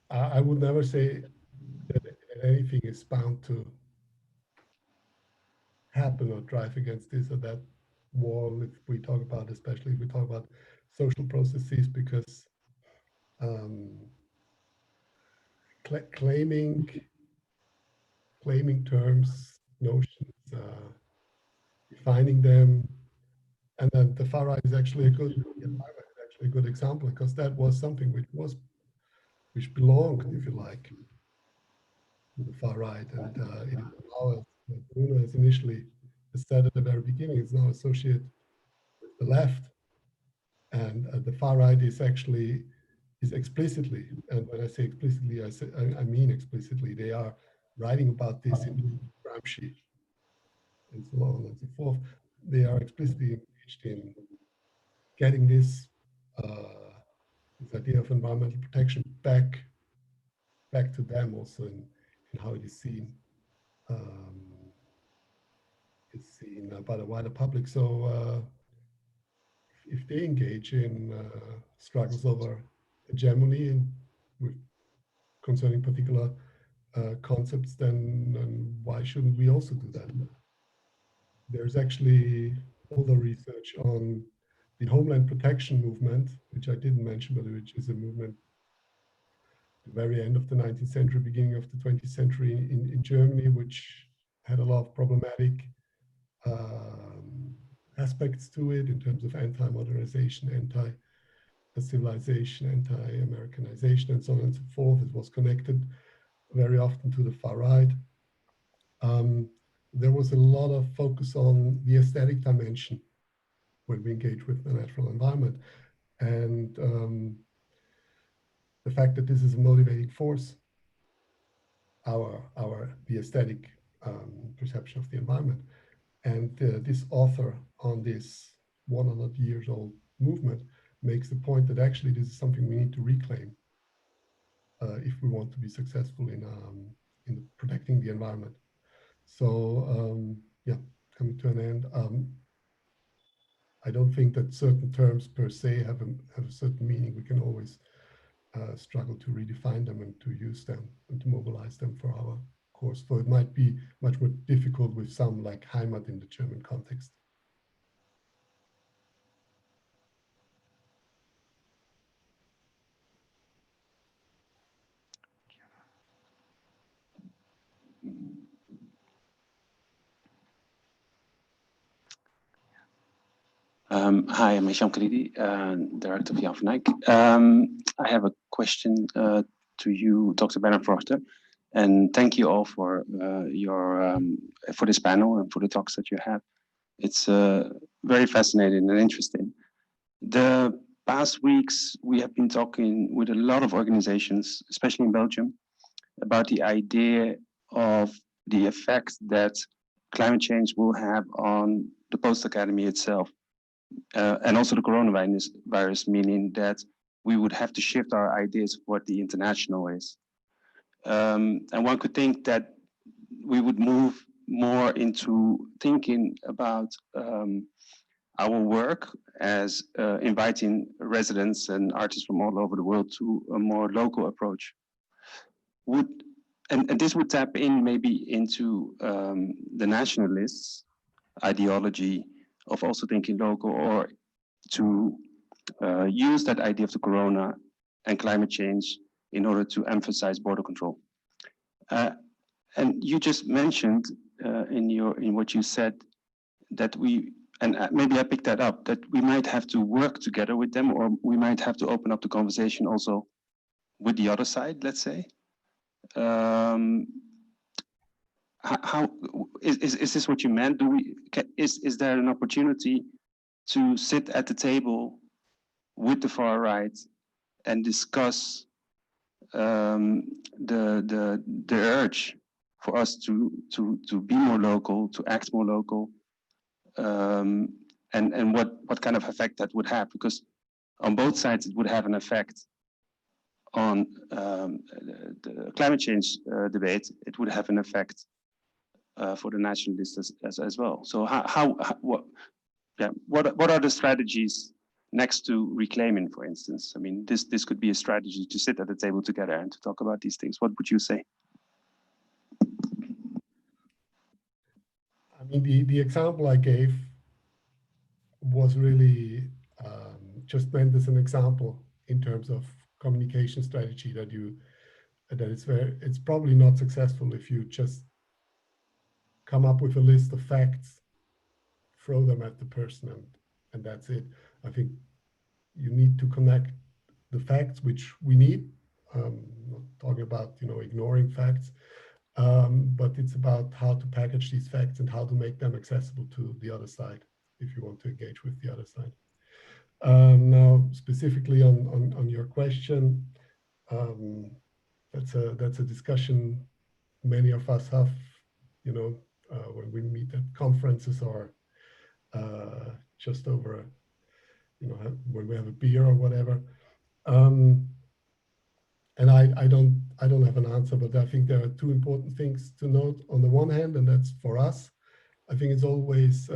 I would never say that anything is bound to happen or drive against this or that wall, if we talk about, especially if we talk about social processes, because claiming terms, notions, defining them, and then the far right is actually a good example, because that was something which belonged, if you like, to the far right, and it is now, as Bruno has initially said at the very beginning, it's now associated with the left, and the far right is explicitly, and when I say explicitly, I mean explicitly, they are writing about this in Gramsci and so on and so forth. They are explicitly engaged in getting this idea of environmental protection back to them, also in how it is seen by the wider public. So if they engage in struggles over hegemony and with concerning particular concepts, then why shouldn't we also do that? There's actually older research on the Homeland protection movement, which I didn't mention, but which is a movement at the very end of the 19th century, beginning of the 20th century in Germany, which had a lot of problematic aspects to it in terms of anti-modernization, anti-civilization, anti-Americanization, and so on and so forth. It was connected very often to the far right. There was a lot of focus on the aesthetic dimension when we engage with the natural environment. And the fact that this is a motivating force, the aesthetic perception of the environment. And this author on this 100 years old movement makes the point that actually this is something we need to reclaim if we want to be successful in protecting the environment. So yeah, coming to an end. I don't think that certain terms per se have a certain meaning. We can always struggle to redefine them and to use them and to mobilize them for our course. So it might be much more difficult with some like Heimat in the German context. Hi, I'm Jan van Eyck, director of Jan van Eyck. I have a question to you, Dr. Bernhard Forchtner, and thank you all for for this panel and for the talks that you have. It's very fascinating and interesting. The past weeks, we have been talking with a lot of organizations, especially in Belgium, about the idea of the effect that climate change will have on the post-academy itself. And also the coronavirus, meaning that we would have to shift our ideas of what the international is. And one could think that we would move more into thinking about our work as inviting residents and artists from all over the world to a more local approach. And this would tap in maybe into the nationalists' ideology of also thinking local, or to use that idea of the corona and climate change in order to emphasize border control. And you just mentioned in what you said that maybe I picked that up, that we might have to work together with them, or we might have to open up the conversation also with the other side, let's say. How is this what you meant? Is there an opportunity to sit at the table with the far right and discuss the urge for us to be more local, to act more local, and what kind of effect that would have? Because on both sides it would have an effect. On the climate change debate, it would have an effect for the nationalists as well. So what are the strategies next to reclaiming, for instance? I mean, this could be a strategy to sit at the table together and to talk about these things. What would you say? I mean, the example I gave was really just meant as an example in terms of communication strategy that it's probably not successful if you just come up with a list of facts, throw them at the person, and that's it. I think you need to connect the facts, which we need. Not talking about ignoring facts, but it's about how to package these facts and how to make them accessible to the other side if you want to engage with the other side. Now, specifically on your question, that's a discussion many of us have, when we meet at conferences or just over, when we have a beer or whatever. And I don't have an answer, but I think there are two important things to note. On the one hand, and that's for us, I think it's always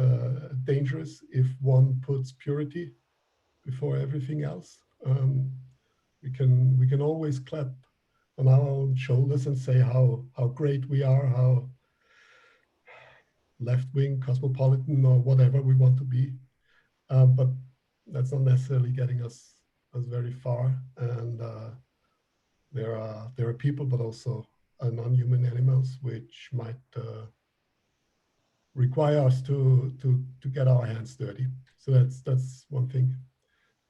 dangerous if one puts purity before everything else. We can always clap on our own shoulders and say how great we are, how left-wing, cosmopolitan, or whatever we want to be. But that's not necessarily getting us very far. And there are people, but also non-human animals, which might require us to get our hands dirty. So that's one thing.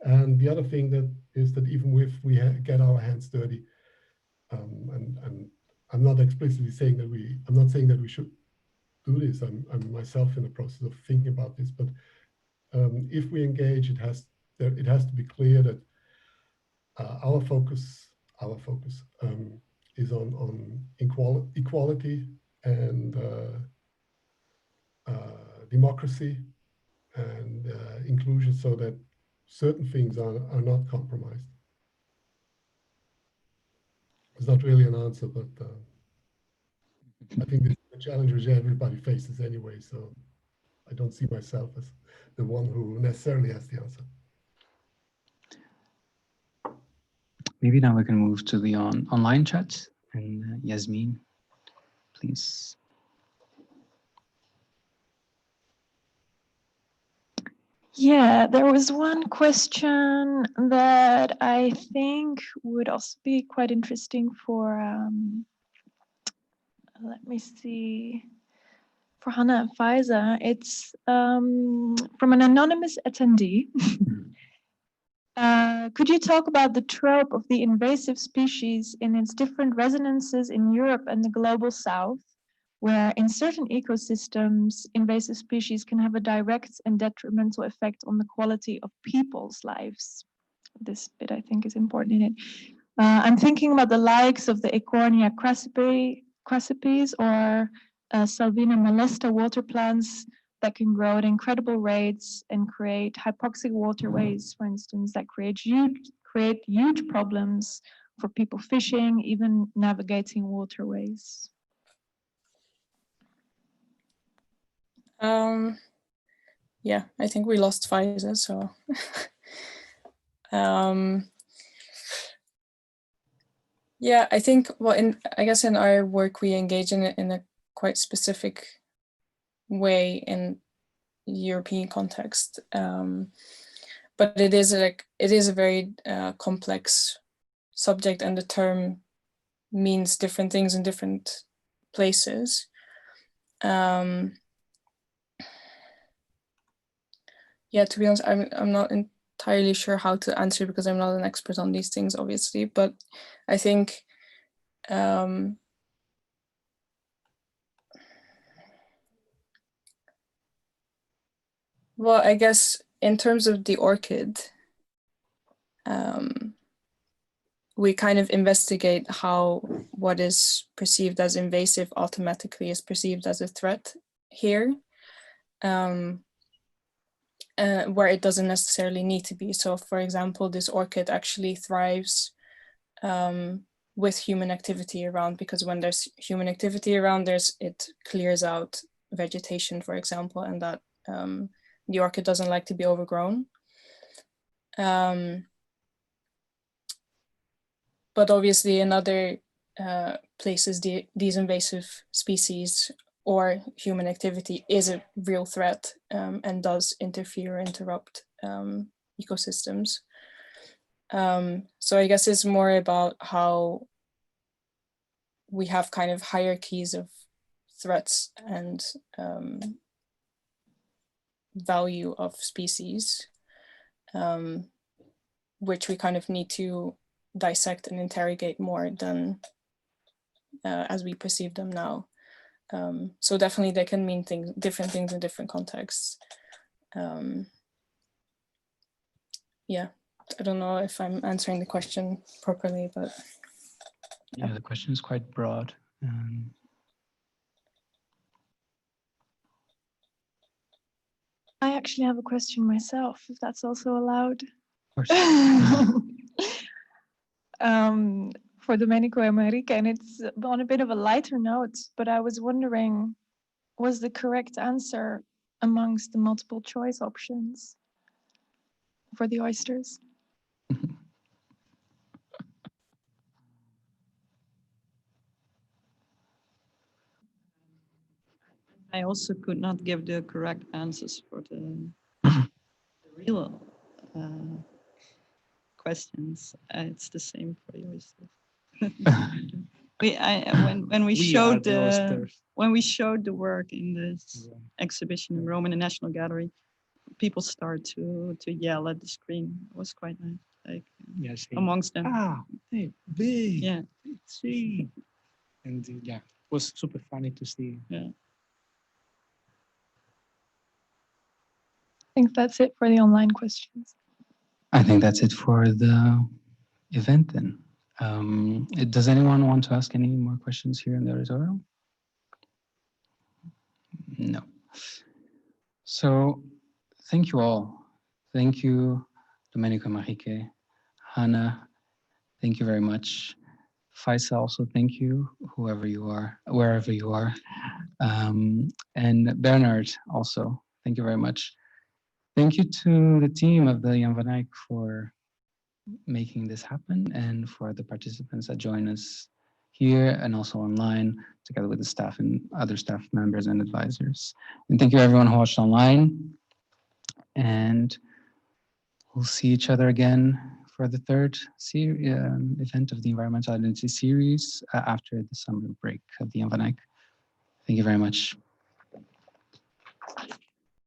And the other thing that is that even if we get our hands dirty, and I'm not explicitly saying that I'm not saying that we should do this. I'm myself in the process of thinking about this, but if we engage, it has to be clear that our focus is on equality and democracy and inclusion, so that certain things are not compromised. It's not really an answer, but I think this is the challenge which everybody faces anyway, so I don't see myself as the one who necessarily has the answer. Maybe now we can move to the online chat, and Yasmin, please. Yeah, there was one question that I think would also be quite interesting for, let me see, for Hanna and Faiza. It's from an anonymous attendee. Could you talk about the trope of the invasive species in its different resonances in Europe and the global South, where in certain ecosystems, invasive species can have a direct and detrimental effect on the quality of people's lives? This bit I think is important in it. I'm thinking about the likes of the Eichhornia crassipes or Salvina molesta water plants that can grow at incredible rates and create hypoxic waterways, for instance, that create huge problems for people fishing, even navigating waterways. Yeah, I think we lost Faiza, so. Yeah, I think, well, I guess in our work, we engage in it in a quite specific way in European context. But it is a very complex subject, and the term means different things in different places. Yeah, to be honest, I'm not entirely sure how to answer because I'm not an expert on these things, obviously, but I think well, I guess in terms of the orchid, we kind of investigate how what is perceived as invasive automatically is perceived as a threat here, where it doesn't necessarily need to be. So for example, this orchid actually thrives with human activity around, because when there's human activity around, it clears out vegetation, for example, and that the orchid doesn't like to be overgrown. But obviously in other places, these invasive species or human activity is a real threat and does interfere, interrupt ecosystems. So I guess it's more about how we have kind of hierarchies of threats and value of species, which we kind of need to dissect and interrogate more than as we perceive them now. So definitely they can mean different things in different contexts. Yeah, I don't know if I'm answering the question properly, but. Yeah, the question is quite broad. I actually have a question myself, if that's also allowed. Of course. For Domenico and Marieke, and it's on a bit of a lighter note, but I was wondering, was the correct answer amongst the multiple choice options for the oysters? I also could not give the correct answers for the real questions. It's the same for yours. When we showed the work in this exhibition in Rome in the National Gallery, people start to yell at the screen. It was quite nice. Like Yes, amongst them. B, yeah, C, and yeah, it was super funny to see. Yeah. I think that's it for the online questions. I think that's it for the event then. Does anyone want to ask any more questions here in the auditorium? No. So thank you all. Thank you, Domenico, Marieke, Hanna. Thank you very much. Faiza, also thank you, whoever you are, wherever you are. And Bernhard, also, thank you very much. Thank you to the team of the Jan van Eyck for making this happen and for the participants that join us here and also online, together with the staff and other staff members and advisors. And thank you everyone who watched online. And we'll see each other again for the third event of the Environmental Identity series after the summer break of the Jan van Eyck. Thank you very much.